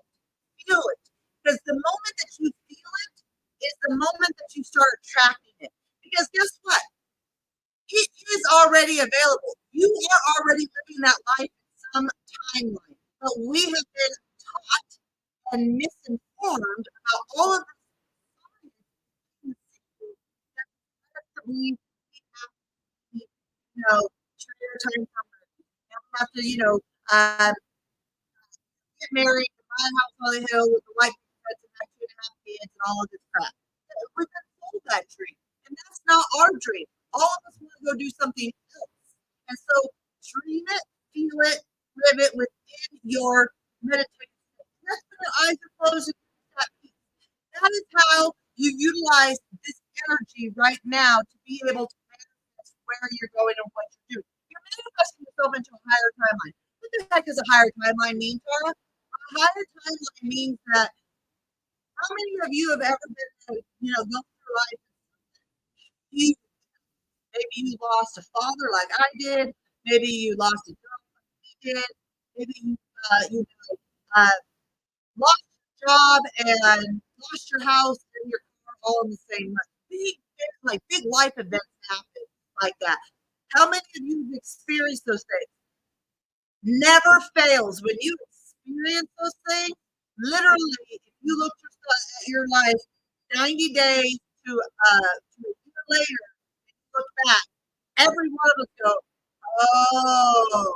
feel it, because the moment that you feel it is the moment that you start attracting it. Because guess what? It is already available. You are already living that life in some timeline. but we have been taught and misinformed about all of the science that we share time from and we have to, get married, buy a house on the hill with the white picket fence and have 2.5 kids and all of this crap. We've been sold that dream, and that's not our dream. All of us want to go do something else, and so dream it, feel it, live it within your meditation. Just when your eyes are closed and that peace. That is how you utilize this energy right now to be able to manifest where you're going and what you're doing. You're manifesting yourself into a higher timeline. What the heck does a higher timeline mean, Tara? A higher timeline means that how many of you have ever been, going through life? You, maybe you lost a father like I did. Maybe you lost a job like we did. Maybe you uh, lost your job and lost your house and your car all in the same month. Big life events happen like that. How many of you have experienced those things? Never fails. When you experience those things, literally, if you look at your life 90 days to a year later, and you look back, every one of us go, oh,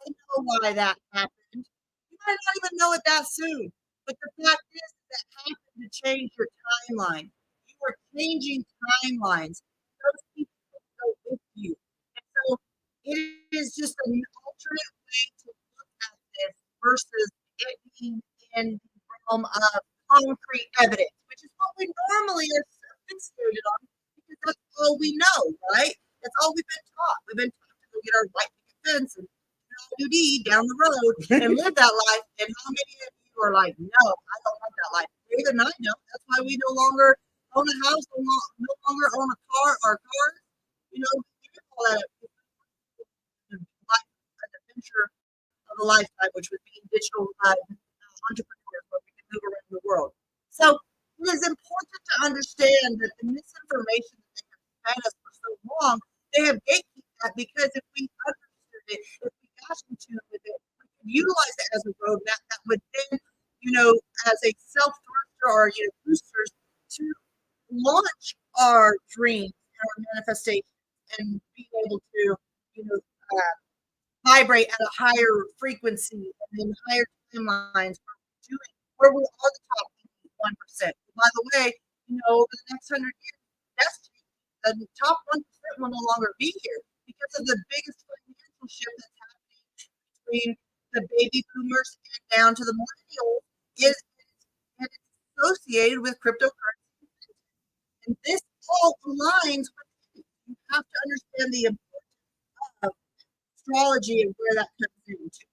I know why that happened. You might not even know it that soon. But the fact is that happened to change your timeline. You are changing timelines. Those people go with you. And so it is just an alternate way to look at this versus it being in the realm of concrete evidence, which is what we normally are fixated on because that's all we know, right? That's all we've been taught. We've been taught to go get our white picket fence and duty down the road and live that life. And how many of you are like, no, I don't want that life? David and I know. That's why we no longer own a house, no longer own a car or cars. We call that an adventure of a lifetime, which would be digital entrepreneurs, where we can move around the world. So it is important to understand that the misinformation that they have fed us for so long, they have gatekeeped that because if we understood it, if we got in tune with it, we could utilize it as a roadmap that would then, as a self-thruster or boosters to launch our dreams and our manifestations and be able to, vibrate at a higher frequency and in higher timelines where we are the top 1%. By the way, over the next 100 years, that's the top 1% will no longer be here because of the biggest financial shift that's happening between the baby boomers and down to the millennials is and it's associated with cryptocurrency. And this all aligns with it. You have to understand the importance of astrology and where that comes into.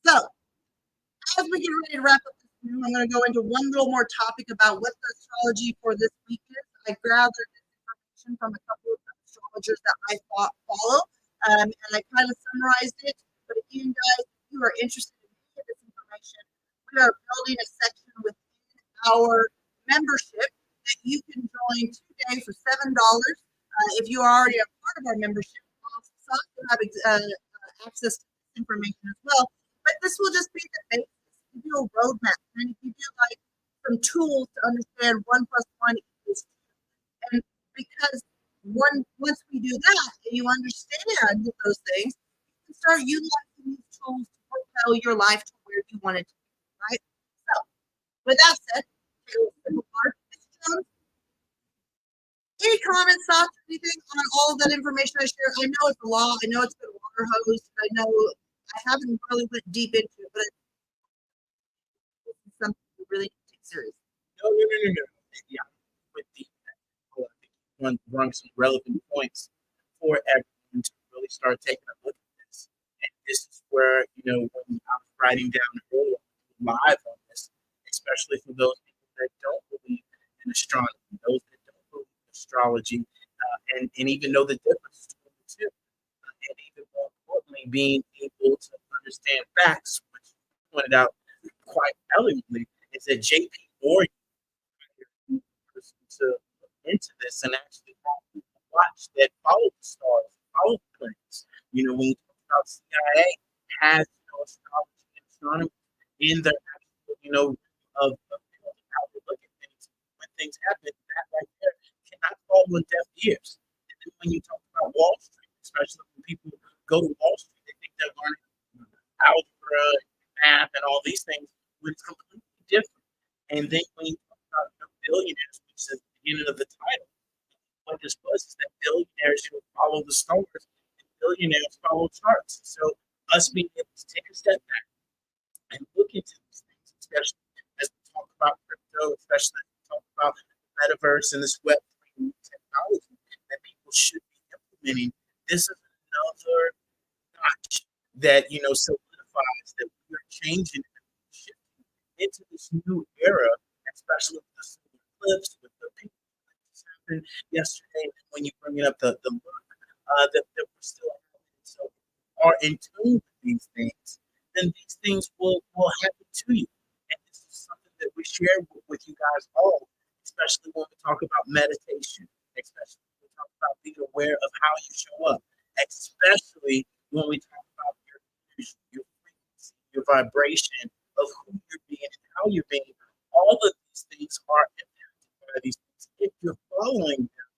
So, as we get ready to wrap up this video, I'm going to go into one little more topic about what the astrology for this week is. I gathered this information from a couple of astrologers that I follow, and I kind of summarized it. But again, guys, if you are interested in any of this information, we are building a section within our membership that you can join today for $7. If you are already a part of our membership, you have access to this information as well. But this will just be the basis. You do a roadmap, and if you do like some tools to understand 1 + 1 equals 2. And because once we do that, and you understand those things, you can start utilizing these tools to propel your life to where you want it to be. Right? So, with that said, any comments, thoughts, anything on all of that information I shared? I know it's a lot. I know it's been a water hose. I know I haven't really went deep into it, but this is something we really need to take seriously.
No. Yeah, with deep. I think you run some relevant points for everyone to really start taking a look at this. And this is where, when I was writing down earlier live on this, especially for those people that don't believe in astronomy, those that don't believe in astrology, and even know the difference between the two. And even more importantly, being able to understand facts, which you pointed out quite elegantly, is that JP Morgan to look into this and actually have people watch that follow the stars, follow the planets. When you talk about CIA has astrology and astronomy in their actual, of how they look at things when things happen. That right there cannot fall on deaf ears. And then when you talk about Wall Street, especially when people go to Wall Street, they think they're learning algebra, math, and all these things, when it's completely different. And then when you talk about billionaires, which is at the beginning of the title, what this was is that billionaires follow the stars and billionaires follow charts. So us being able to take a step back and look into these things, especially as we talk about crypto, especially as we talk about the metaverse and this Web3 technology that people should be implementing. This is another notch that solidifies that we are changing and shifting into this new era, especially with the solar eclipse, with the people that just happened yesterday, and when you bring it up the look that we're still having. So are in tune with these things, then these things will happen to you. And this is something that we share with you guys all, especially when we talk about meditation, especially when we talk about being aware of how you show up, especially when we talk about your energy, your frequency, your vibration of who you're being and how you're being. All of these things are impacted by these things if you're following them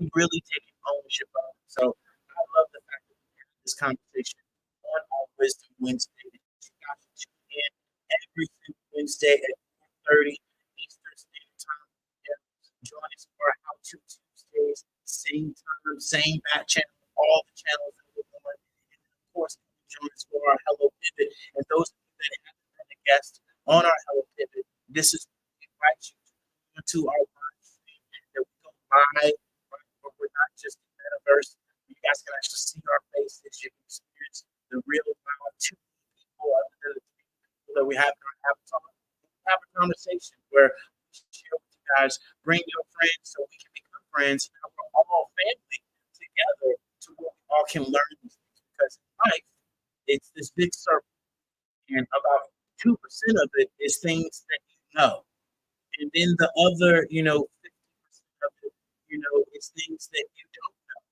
and really taking ownership of it. So I love the fact that we have this conversation on our Wisdom Wednesday. That you guys can tune in every single Wednesday at 4:30 Eastern Standard Time. Yeah, join us for our How to Tuesdays, same time, same back channel, all the channels that we're on. And of course, join us for our Hello Pivot. And those of you that haven't been a guest on our Hello Pivot, this is what we invite you to our live stream that we go live, right, where we're not just in the metaverse. You guys can actually see our faces. You can experience the real live two people other than the three people that we have in our avatar. We have a conversation where we share with you guys, bring your friends so we can become friends, and we're all family together to where we all can learn these things. Because in life, it's this big circle, and about 2% of it is things that you know. And then the other, 50% of it, is things that you don't know.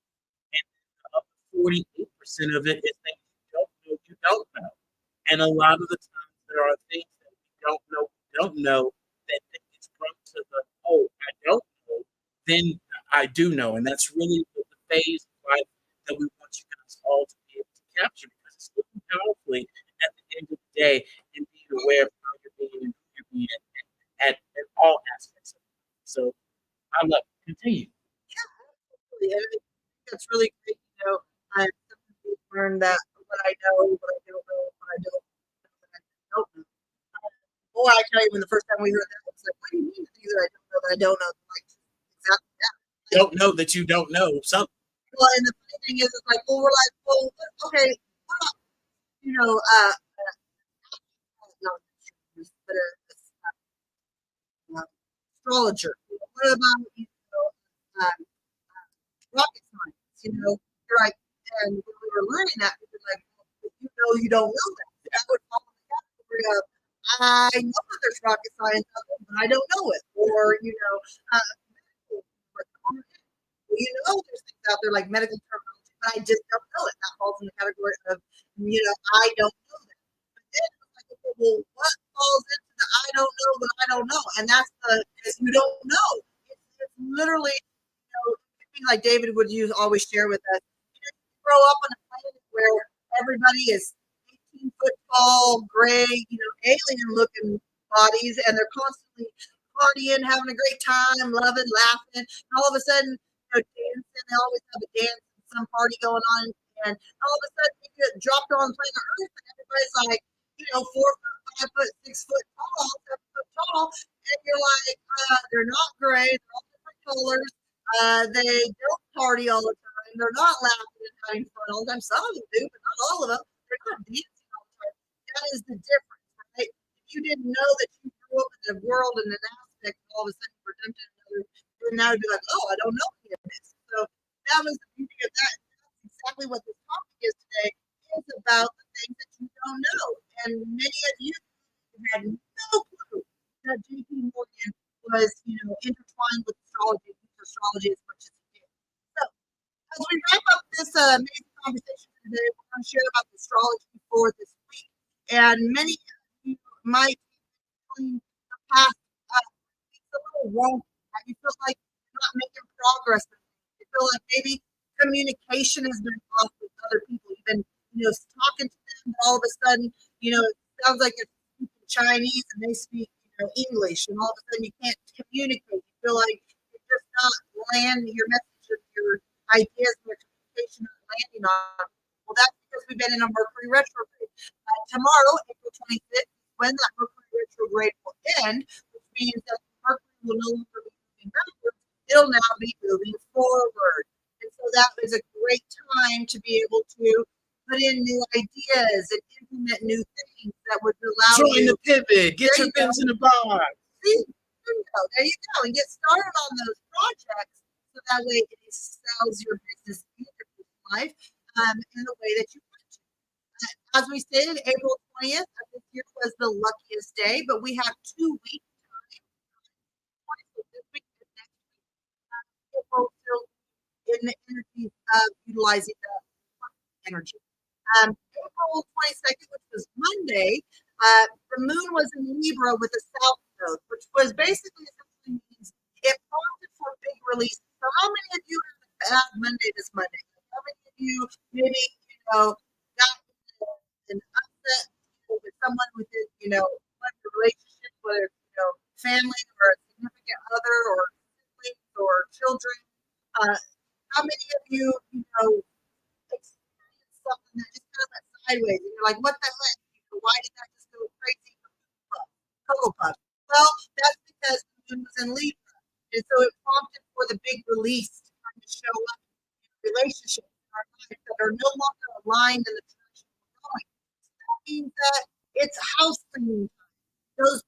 And the other 48% of it is things you don't know. And a lot of the times there are things that we don't know, that then gets brought to the, oh, I don't know, then I do know. And that's really the phase of life that we want you guys all to be able to capture, because it's looking powerfully at the end of the day and being aware of how you're being and who you're being at all aspects of it. So I love it. Continue.
Yeah, absolutely. And I think that's really great. I've definitely learned that what I know, what I don't know, what I don't know, what I don't know. Boy, I tell you, when the first time we heard that, it's like, what do you mean the things that I don't know that I don't know? Like, exactly that.
Don't know that you don't know something.
Well, and the funny thing is, it's like, well, we're like, well, okay, what about, not but astrologer. What about, um, rocket science? You're like, and when we were learning that, we were like, well, you don't know that. That would fall in the category of, I know that there's rocket science out there, but I don't know it. Or, there's things out there like medical terminology, but I just don't know it. That falls in the category of, I don't know that. But then it's like, okay, well, what falls into the I don't know that I don't know? And that's because you don't know. It's literally, like David would always share with us. You grow up on a planet where everybody is 18 foot tall, gray, alien looking bodies, and they're constantly partying, having a great time, loving, laughing. And all of a sudden, dancing. They always have a dance, some party going on, and all of a sudden you get dropped on planet Earth, and everybody's like, 4 foot, 5 foot, 6 foot tall, 7 foot tall, and you're like, they're not gray, they're all different colors. They don't party all the time. They're not laughing and having fun all the time. Some of them do, but not all of them. They're not dancing all the time. That is the difference, right? If you didn't know that you grew up in a world and an aspect, and all of a sudden you were dumped into another, you would now be like, oh, I don't know any of this. So that was the beauty of that. That's exactly what this topic is today. It's about the things that you don't know. And many of you had no clue that JP Morgan was, intertwined with astrology as much as he did. So, as we wrap up this amazing conversation today, we're going to share about the astrology for this week. and many of you might be feeling the past weeks a little wonky. You feel like you're not making progress. You feel like maybe communication has been off with other people. You've been, talking to them, but all of a sudden, it sounds like you're speaking Chinese and they speak, English, and all of a sudden you can't communicate. You feel like you're just not landing your message, your ideas, and your communication not landing on. Well, that's because we've been in a Mercury retrograde. Tomorrow, April 25th, when that Mercury retrograde will end, which means that Mercury will no longer be moving backwards, it'll now be moving forward. And so that is a great time to be able to put in new ideas and implement new things that would allow
Join
you
the pivot. Get
There
your
you go.
pins in the box.
See, there you go, and get started on those projects so that way it excels your business and your life in the way that you want to. As we stated, April 20th of this year was the luckiest day, but we have 2 weeks time. This week and next week, April still in the energy of utilizing the energy. April 22nd, which was Monday, the moon was in Libra with a south node, which was basically essentially means it prompted for big release. So how many of you have Monday this Monday? How many of you maybe, got an upset with someone within, one of your relationships, whether it's, family or a significant other or siblings or children? How many of you, experienced something that just kind of went sideways, and you're like, "What the heck? Why did that just go crazy?" Cocoa Puff. Well, that's because the moon was in Libra, and so it prompted for the big release to kind of show up in relationships in our life that are no longer aligned in the direction we're going. So that means that it's house cleaning time. Those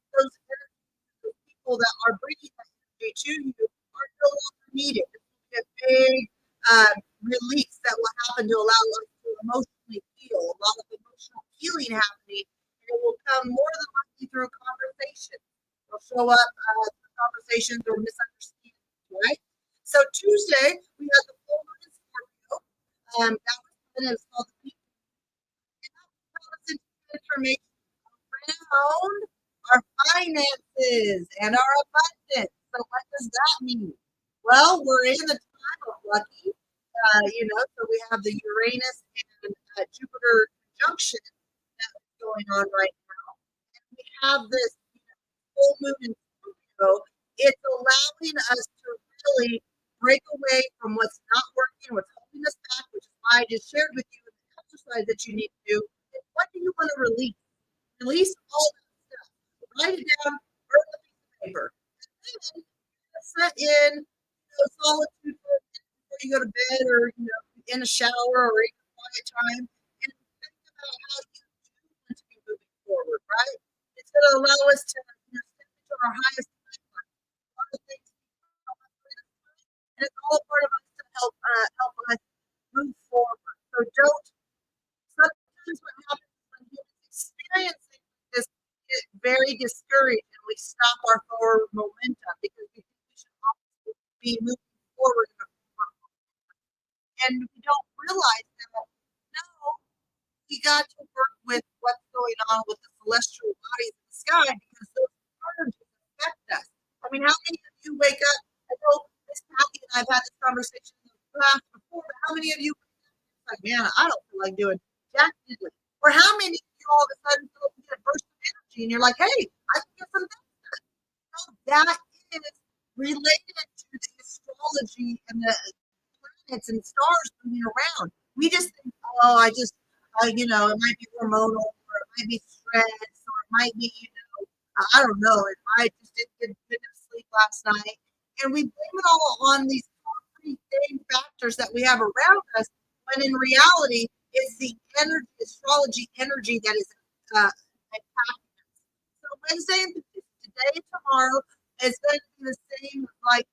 people that are bringing that energy to you are no longer needed. It's going to be a big release that will happen to allow us to emotionally feel a lot of emotional healing happening, and it will come more than likely through conversation. It'll show up through conversations or misunderstandings, right? So Tuesday we had the full moon in Scorpio. That was when it was called the peak, and that will tell us information around our finances and our abundance. So what does that mean? Well, we're in the time of lucky, so we have the Uranus and Jupiter conjunction that's going on right now. And we have this full moon in Scorpio. It's allowing us to really break away from what's not working, what's holding us back, which is why I just shared with you the exercise that you need to do. And what do you want to release? Release all that stuff. Write it down, burn the piece of paper. And then set in solitude before you go to bed or in a shower or in a quiet time and think about how you do want to be moving forward, right? It's going to allow us to step into our highest timeline. A lot of things and it's all part of us to help us move forward. So don't sometimes what happens when humans experiencing this get very discouraged and we stop our forward momentum because we think we should always be moving forward and we don't realize that no, we got to work with what's going on with the celestial bodies in the sky because those energies affect us. I mean, how many of you wake up? I know Miss Patty and I've had this conversation in the class before, but how many of you like, man, I don't feel like doing jack diddly? Or how many of you all of a sudden feel like you get a burst of energy and you're like, hey, I can get some things done. So that is related to the astrology and the planets and stars moving around. We just think, oh, it might be hormonal or it might be stress or it might be, I don't know, it might just didn't get good enough sleep last night. And we blame it all on these concrete same factors that we have around us, when in reality, it's the energy, astrology energy that is attacking us. So Wednesday and today and tomorrow is going to be the same like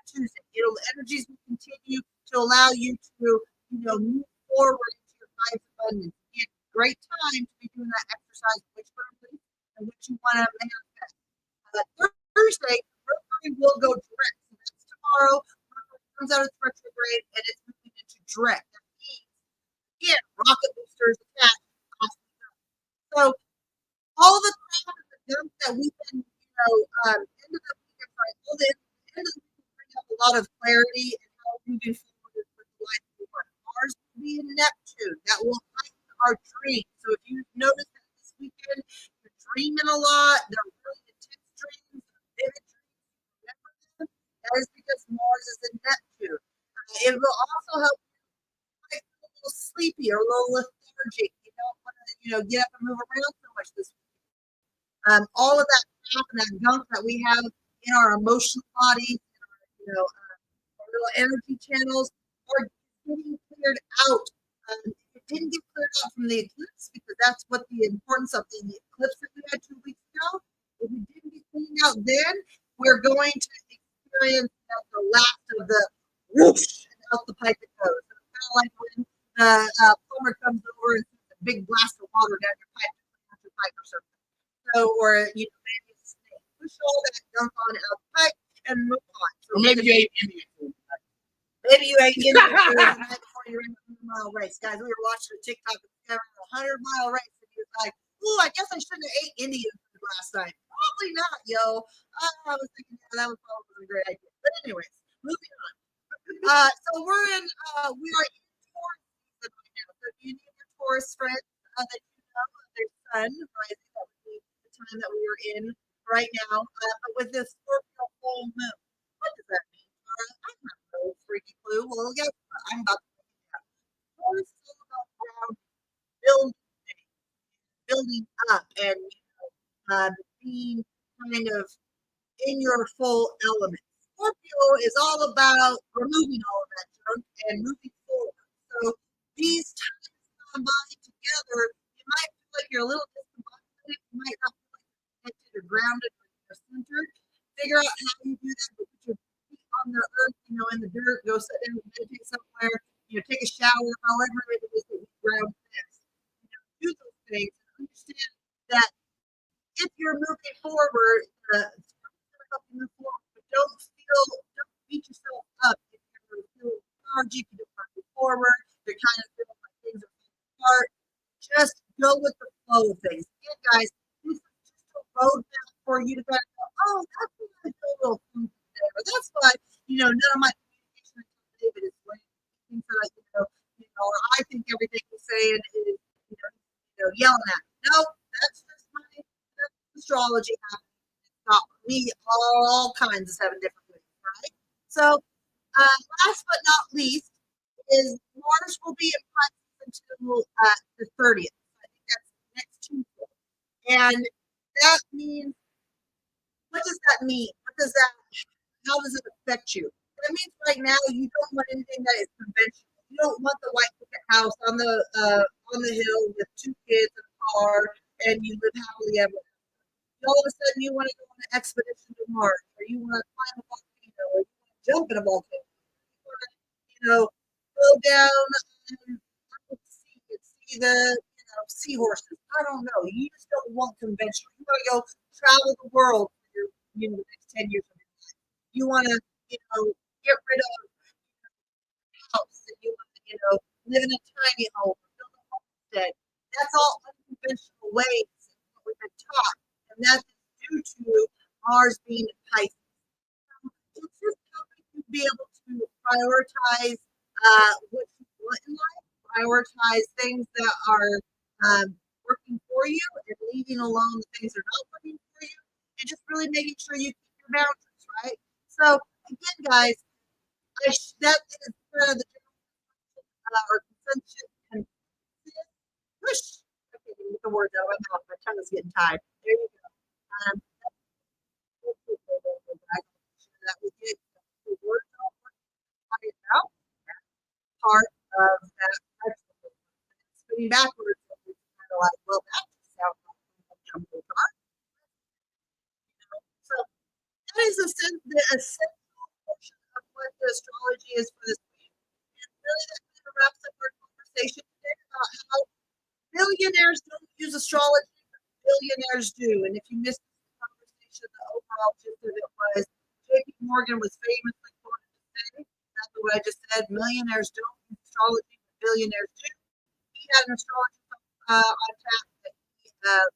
Tuesday. Energies will continue to allow you to, move forward into your highest abundance. It's a great time to be doing that exercise, which and what you want to manifest. Thursday, Mercury will go direct. So that's tomorrow. Mercury comes out of its retrograde and it's moving into direct. That means, again, rocket boosters attached. So all the crap and the junk that we've been, ended up being sorry, all the end of the week will bring up a lot of clarity and how moving forward with the life we want. Mars will be in Neptune. That will heighten our dreams. So if you notice that this weekend you're dreaming a lot, they're really intense dreams, vivid dreams, remember them, that is because Mars is in Neptune. It will also help you get a little sleepy or a little lethargic. You don't want to, get up and move around so much this week. All of that crap and that gunk that we have in our emotional bodies, our little energy channels are getting cleared out. It didn't get cleared out from the eclipse because that's what the importance of the eclipse that we had 2 weeks ago. If it didn't get cleaned out then, we're going to experience the last of the whoosh and out the pipe it goes. So it's kind of like when the plumber comes over and puts a big blast of water down your pipe to clean out your pipe or something. So, or maybe it's push all that gunk on out the pipe and move on. So
Or maybe you ate Indian food.
maybe you ate Indian food the night before you ran the 100-mile race. Guys, we were watching a TikTok of a 100-mile race, and he was like, "Ooh, I guess I shouldn't have ate Indian food last night." Probably not, yo. I was thinking, yeah, that was probably a great idea. But anyways, moving on. So we are in Taurus season right now. So if you need your Taurus friends that their sun rising, that would be the time that we are in right now. But with this Scorpio full moon, what does that mean? I have no freaky clue. Well, yeah, I'm about to find out. Taurus is all about ground building things, building up, and being kind of in your full element. Scorpio is all about removing all of that junk and moving forward. So these times combined together, you might feel like you're a little discombobulated. You might not feel like you're connected or grounded or centered. Figure out how you do that. But put your feet on the earth, in the dirt. Go sit down and meditate somewhere. Take a shower. However it is that you ground best. Do those things and understand that if you're moving forward, help you move forward. But don't beat yourself up if you're feeling lethargic, you don't want to move forward, you're kind of feeling like things are falling apart. Just go with the flow of things. Again, guys, this is just a roadmap for you to kind of go, oh, that's what I feel a little food today. Or that's why, none of my communication with David is like things that or I think everything he's saying is, yelling at me. No, that's just my astrology happening. Got me all kinds of 7 different ways, right? So, last but not least, is Mars will be in Pisces until the 30th. I think that's next Tuesday. And that means, what does that mean? How does it affect you? That means right now you don't want anything that is conventional. You don't want the white picket house on the hill with 2 kids in a car and you live happily ever after. All of a sudden you want to go on an expedition to Mars, or you want to climb a volcano, or you want to jump in a volcano, you want to, go down the sea and see the seahorses. I don't know. You just don't want conventional. You want to go travel the world for your the next 10 years of your life. You want to get rid of house and you want to live in a tiny home, build a homestead. That's all unconventional ways what we've been taught. And that's due to Mars being in Pisces. It's just helping you be able to prioritize what you want in life, prioritize things that are working for you, and leaving alone the things that are not working for you, and just really making sure you keep your boundaries, right? So, again, guys, that is the or consensus. Whoosh! I can't even get the words out of my mouth. My tongue is getting tied. There you go. That we get the words out talking about part of that spinning backwards. It's kind of like, well, that just sounds like a jumbo car. So that is the essential portion of what the astrology is for this week. And really that kind of wraps up our conversation today about how millionaires don't use astrology, but billionaires do. And if you missed the conversation, the overall gist of it was JP Morgan was famously quoted to say, exactly what I just said, millionaires don't use astrology, but billionaires do. He had an astrologer on tap that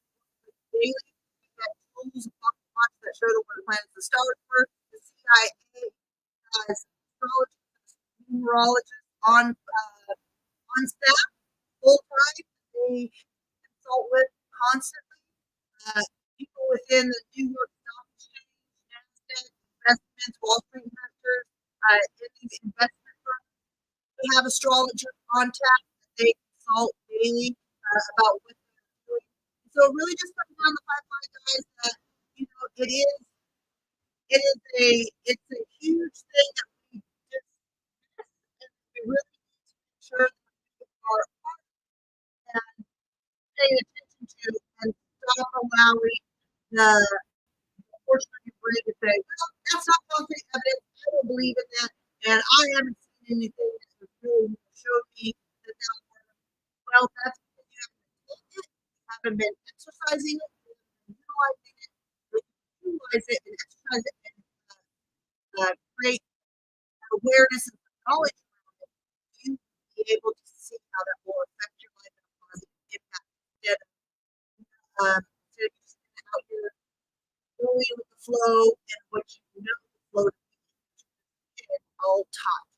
he daily. We get tools and pocket watch that show where the planets and stars were. The CIA has astrologists, numerologists on staff full time. They consult with constantly. People within the New York Stock Exchange, NASDAQ, investments, Wall Street investors, any investment firms, they have astrologers on tap that they consult daily about what they're doing. So it really just comes down to the pipeline, guys, that it's a huge thing that we just miss, and we really need to make sure that we are paying attention to and stop allowing the portion of your brain to say, well, that's not concrete evidence. I don't believe in that. And I haven't seen anything that has really showed me that that works. Well, that's because you haven't been taking it, you haven't been exercising it, you haven't been utilizing it. When you utilize it and exercise it and create awareness and knowledge around it, you will be able to see how that will affect your life in a positive impact instead of just out here going with the flow and what you know the flow to be at all times.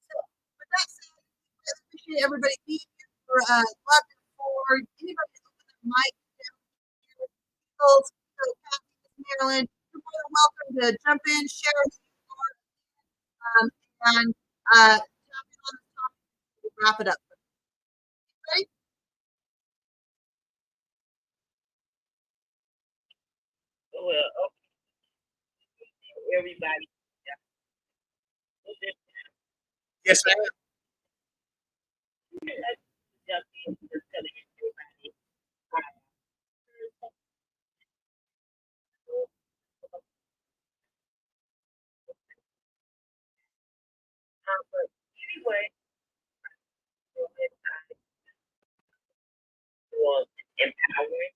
So, with that said, I appreciate everybody being here for love and for anybody that's open their mic down here. Eagles, Kathy, Maryland, you're more than welcome to jump in, share who you are, and jump in on this topic. We'll wrap it up. Ready?
Well, everybody.
Yes, ma'am.
Jump in, just telling everybody. But anyway, was empowering.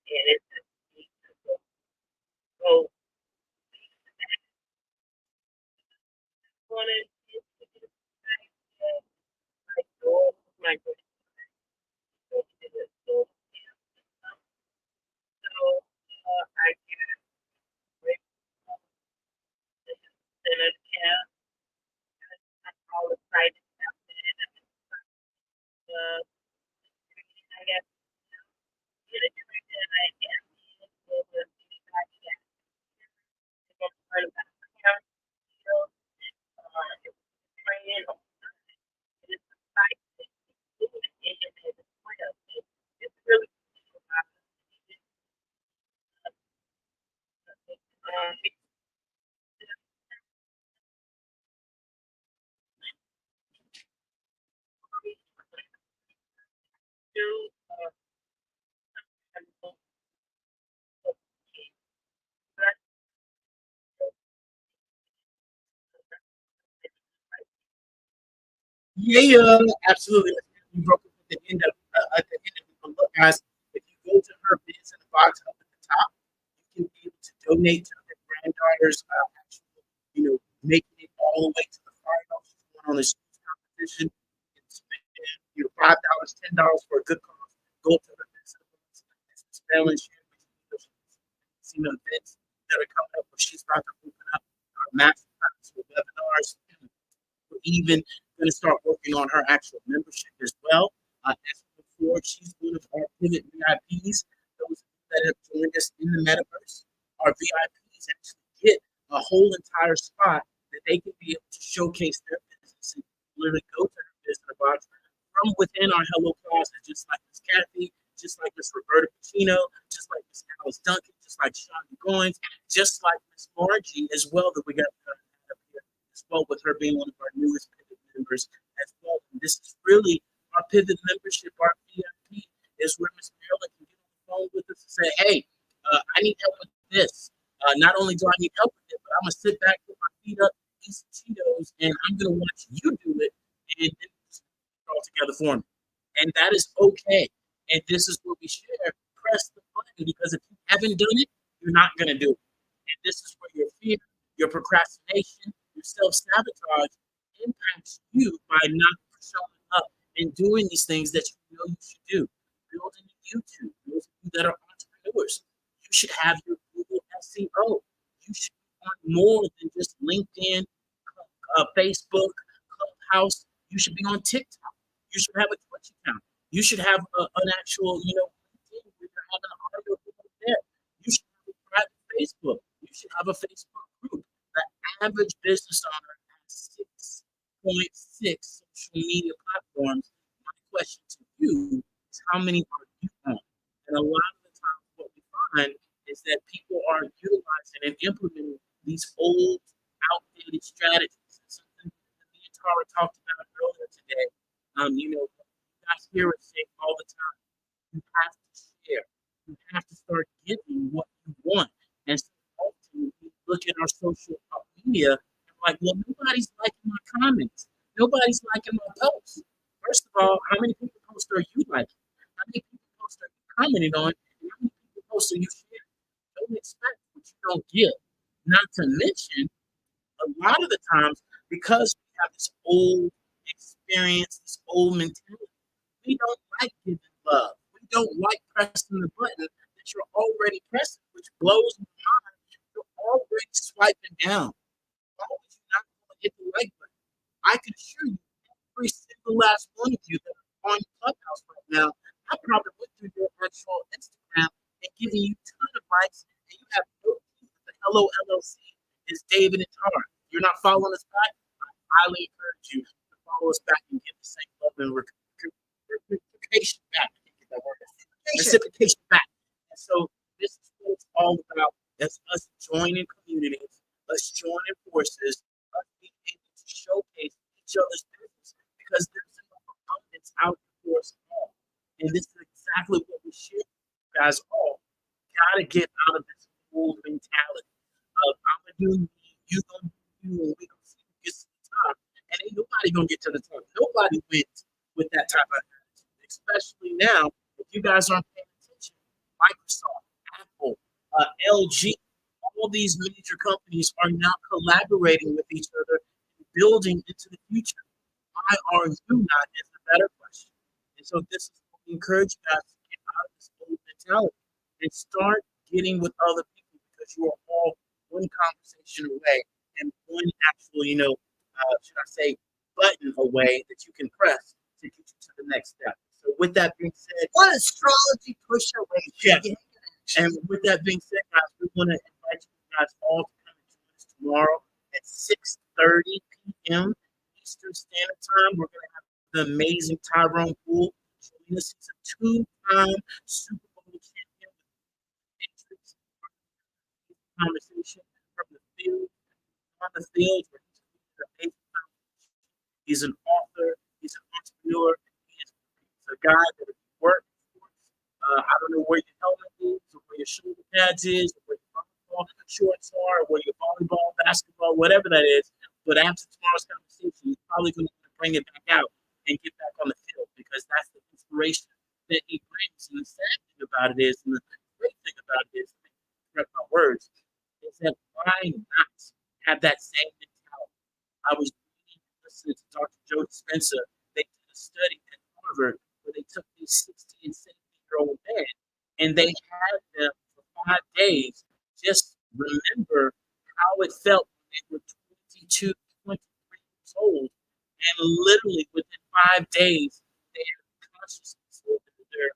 And it's so wanted my goal, my goal. So I can break in a cab. I'm all excited about it. Uh, I got get it and I guess training it's really do
Yeah, absolutely. We broke it at the end of it. But look, guys, if you go to her biz in the box up at the top, you can be able to donate to her granddaughter's actual, making it all the way to the final. She's going on a speech competition. It's $5, $10 for a good cause. Go to her biz in the box. It's this family share with you. She's events that are coming up where she's about to open up master classes or webinars. We're even going to start working on her actual membership as well. As before, she's one of our pivot VIPs. Those that have joined us in the metaverse, our VIPs actually get a whole entire spot that they can be able to showcase their business and literally go to her business box from within our Hello Closet, just like Miss Kathy, just like Miss Roberta Pacino, just like Miss Alice Duncan, just like Shonda Goins, just like Miss Margie as well that we got up here as well, with her being one of our newest pivot members as well. And this is really our pivot membership, our VIP, is where Miss Marilyn can get on the phone with us and say, hey, I need help with this. Not only do I need help with it, but I'm going to sit back, put my feet up, eat some Cheetos, and I'm going to watch you do it and then put it all together for me. And that is okay. And this is what we share. Press the button, because if you haven't done it, you're not going to do it. And this is where your fear, your procrastination, your self sabotage impacts you by not showing up and doing these things that you know you should do. Building a YouTube. Those of you that are entrepreneurs, you should have your Google SEO. You should be on more than just LinkedIn, Facebook, Clubhouse. You should be on TikTok. You should have a Twitch account. You should have an actual, LinkedIn where you're having an audio video there. You should have a private Facebook. You should have a Facebook group. The average business owner has 6.6 social media platforms. My question to you is how many are you on? And a lot of the times what we find is that people are utilizing and implementing these old, outdated strategies. Something that me and Tara talked about earlier today. You guys hear us say all the time, you have to share. You have to start giving what you want. And so often we look at our social media and we're like, well, nobody's liking my comments. Nobody's liking my posts. First of all, how many people posts are you liking? How many people posts are you commenting on? And how many people posts are you sharing? Don't expect what you don't get. Not to mention, a lot of the times, because we have this old experience, this old mentality, we don't like giving love. We don't like pressing the button that you're already pressing, which blows my mind. You're already swiping down. Why would you not want to hit the like button? I can assure you, every single last one of you that are on Clubhouse right now, I probably went through your virtual Instagram and giving you a ton of likes, and you have no clue that the Hello LLC is David and Tara. You're not following us back? I highly encourage you to follow us back and give the same love and reciprocation back. I can't get that word. Reciprocation back. And so this is what it's all about. That's us joining communities, us joining forces, us being able to showcase each other's business because there's enough abundance out there for us all. And this is exactly what we share, you guys all. Gotta get out of this old mentality of I'm gonna do me, you gonna do you, and we gonna see who gets to the top. And ain't nobody gonna get to the top. Nobody wins with that type of attitude. Especially now, if you guys aren't paying attention, Microsoft, Apple, LG, all these major companies are now collaborating with each other and building into the future. Why are you not is the better question. And so this is what we encourage you guys to get out of this old mentality and start getting with other people because you are all one conversation away and one actual, should I say, button away that you can press to get you to the next step. So with that being said,
What astrology push away?
yeah. And with that being said, guys, we want to invite you guys all to come and join us tomorrow at 6:30 p.m. Eastern Standard Time. We're going to have the amazing Tyrone Poole join us. He's a two-time Super Bowl champion with the Patriots. Conversation from the field, on the field, where he's an amazing conversation. He's an author. He's an entrepreneur. He's a guy that if you work sports, I don't know where your helmet is, or where your shoulder pads is, or where your volleyball shorts are, or where your volleyball, basketball, whatever that is. But after tomorrow's conversation, he's probably going to bring it back out and get back on the field because that's the inspiration that he brings. And the sad thing about it is, and the great thing about it is, correct my words, is that why not have that same mentality? I was listening to Dr. Joe Dispenza. They did a study at Harvard where they took these 60 and 70-year-old men and they had them for 5 days just remember how it felt when they were 22, 23 years old. And literally within 5 days, their consciousness or their,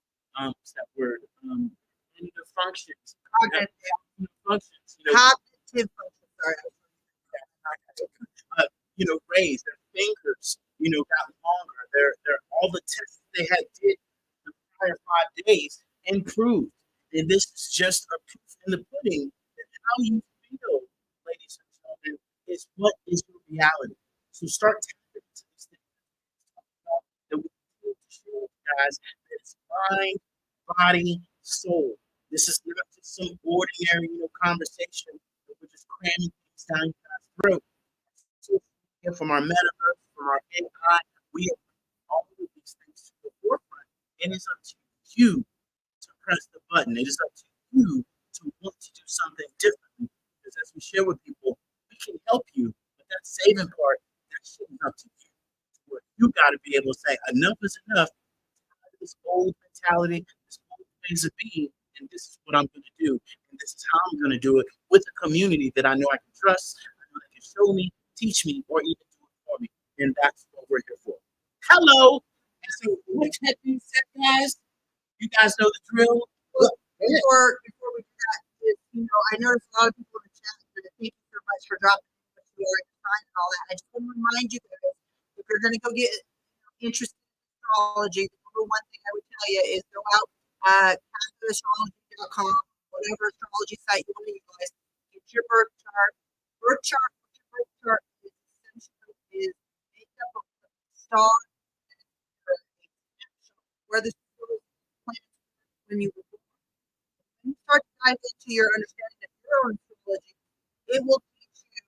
what's that word? Their functions. Functions,
Cognitive function. Sorry.
Raised. Their fingers, got longer. Their all the tests they had did the prior 5 days improved. And this is just a proof in the pudding that how you feel, ladies and gentlemen, is what is your reality. So start tapping into these things that we need to share with you guys. That it's mind, body, soul. This is not just some ordinary, conversation that we're just cramming things down you guys' throat. So from our metaverse, from our AI, we have all of these things to the forefront. And it's up to you to press the button. It is up to you to to want to do something differently. Because as we share with people, we can help you, but that saving part, that shit is up to you. Where you got to be able to say, enough is enough. This old mentality, this old ways of being, and this is what I'm going to do, and this is how I'm going to do it with a community that I know I can trust, I know they can show me, teach me, or even do it for me, and that's what we're here for. Hello, and so with that being said, guys, you guys know the drill. Look,
Before we do that, I noticed a lot of people in the chat. But thank you so much for dropping what you are and all that. I just want to remind you guys, if you're going to go get interested in astrology, the number one thing I would tell you is go out astrology.com, whatever astrology site you want to utilize. Get your birth chart. Birth chart. Your birth chart is essentially made up of stars where the planets when you were born. When you start to dive into your understanding of your own astrology, it will teach you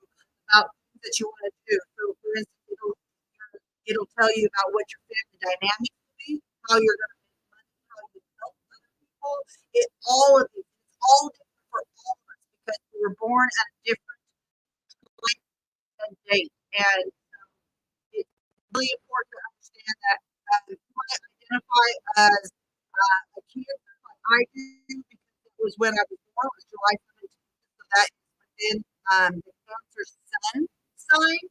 about things that you want to do. So, for instance, it'll tell you about what your family dynamic will be, how you're going to make money, how you help other people. All of it, it's all different for all of us because we were born at a different time and date. And it's really important to understand that you might identify as a Cancer like I do because it was when I was born, it was July 17th. So that is within the Cancer sun sign.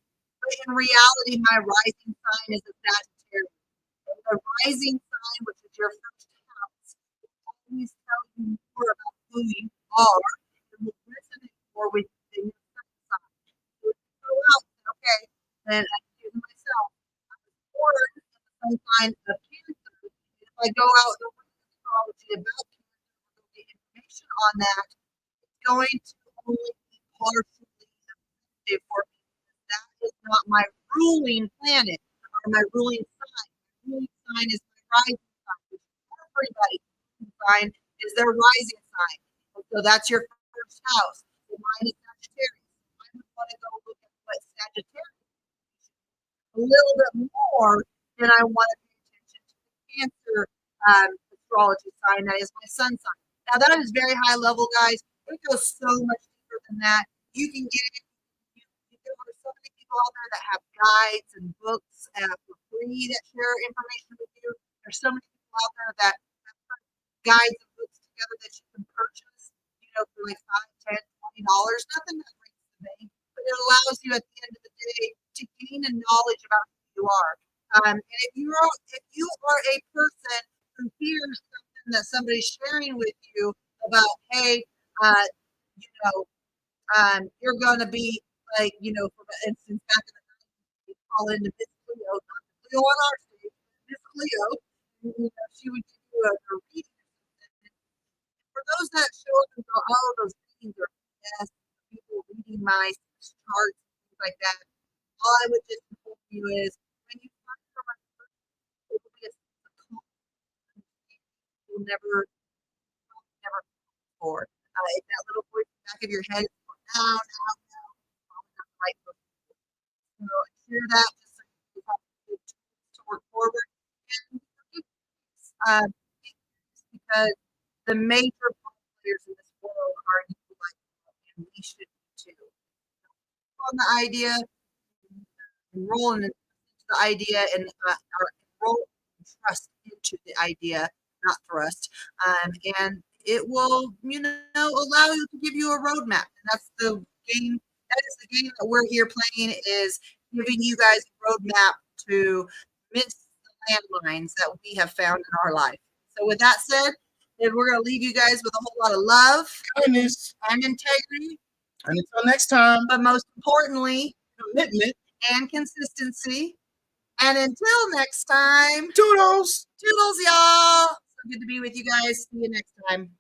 But in reality, my rising sign is a Sagittarius. And the rising sign, which is your first house, will always tell you more about who you are and will resonate more with your sun sign. So if you go out and say, okay, then I do myself. I was born in the sun sign of Cancer. And if I go out and look at astrology about Cancer, we'll get information on that. It's going to only be partially effective for me. That is not my ruling planet or my ruling sign. My ruling sign is my rising sign, which everybody's ruling sign is their rising sign. And so that's your first house. So mine is Sagittarius. I would want to go look at what Sagittarius is a little bit more than I want to pay attention to the Cancer astrology sign. That is my sun sign. Now that is very high level, guys. It goes so much deeper than that. You can get it. There's so many people out there that have guides and books for free that share information with you. There's so many people out there that have put guides and books together that you can purchase, for like $5, $10, $20. Nothing that breaks the bank, but it allows you at the end of the day to gain a knowledge about who you are. And if you are a person who hears something that somebody's sharing with you about, hey, you're going to be like, for instance, back in the 90s, we call into Miss Cleo, not the Cleo on our stage, Miss Cleo, she would give you a reading. For those that show up and go, oh, those readings are yes, people reading my charts, things like that. All I would just inform you is when you find for my person, it will be a calm, you'll never forward. If that little voice in the back of your head is going down, probably not the right person. So share that just so you have to work forward. And because the major players in this world are utilizing, and we should be too. On the idea, enroll into the idea, and enroll and trust into the idea, not thrust. And it will, allow you to give you a roadmap. And that's the game. That is the game that we're here playing, is giving you guys a roadmap to miss the landmines that we have found in our life. So with that said, then we're going to leave you guys with a whole lot of love,
kindness,
and integrity.
and until next time,
but most importantly,
commitment
and consistency. And until next time,
toodles.
toodles, y'all. So good to be with you guys. See you next time.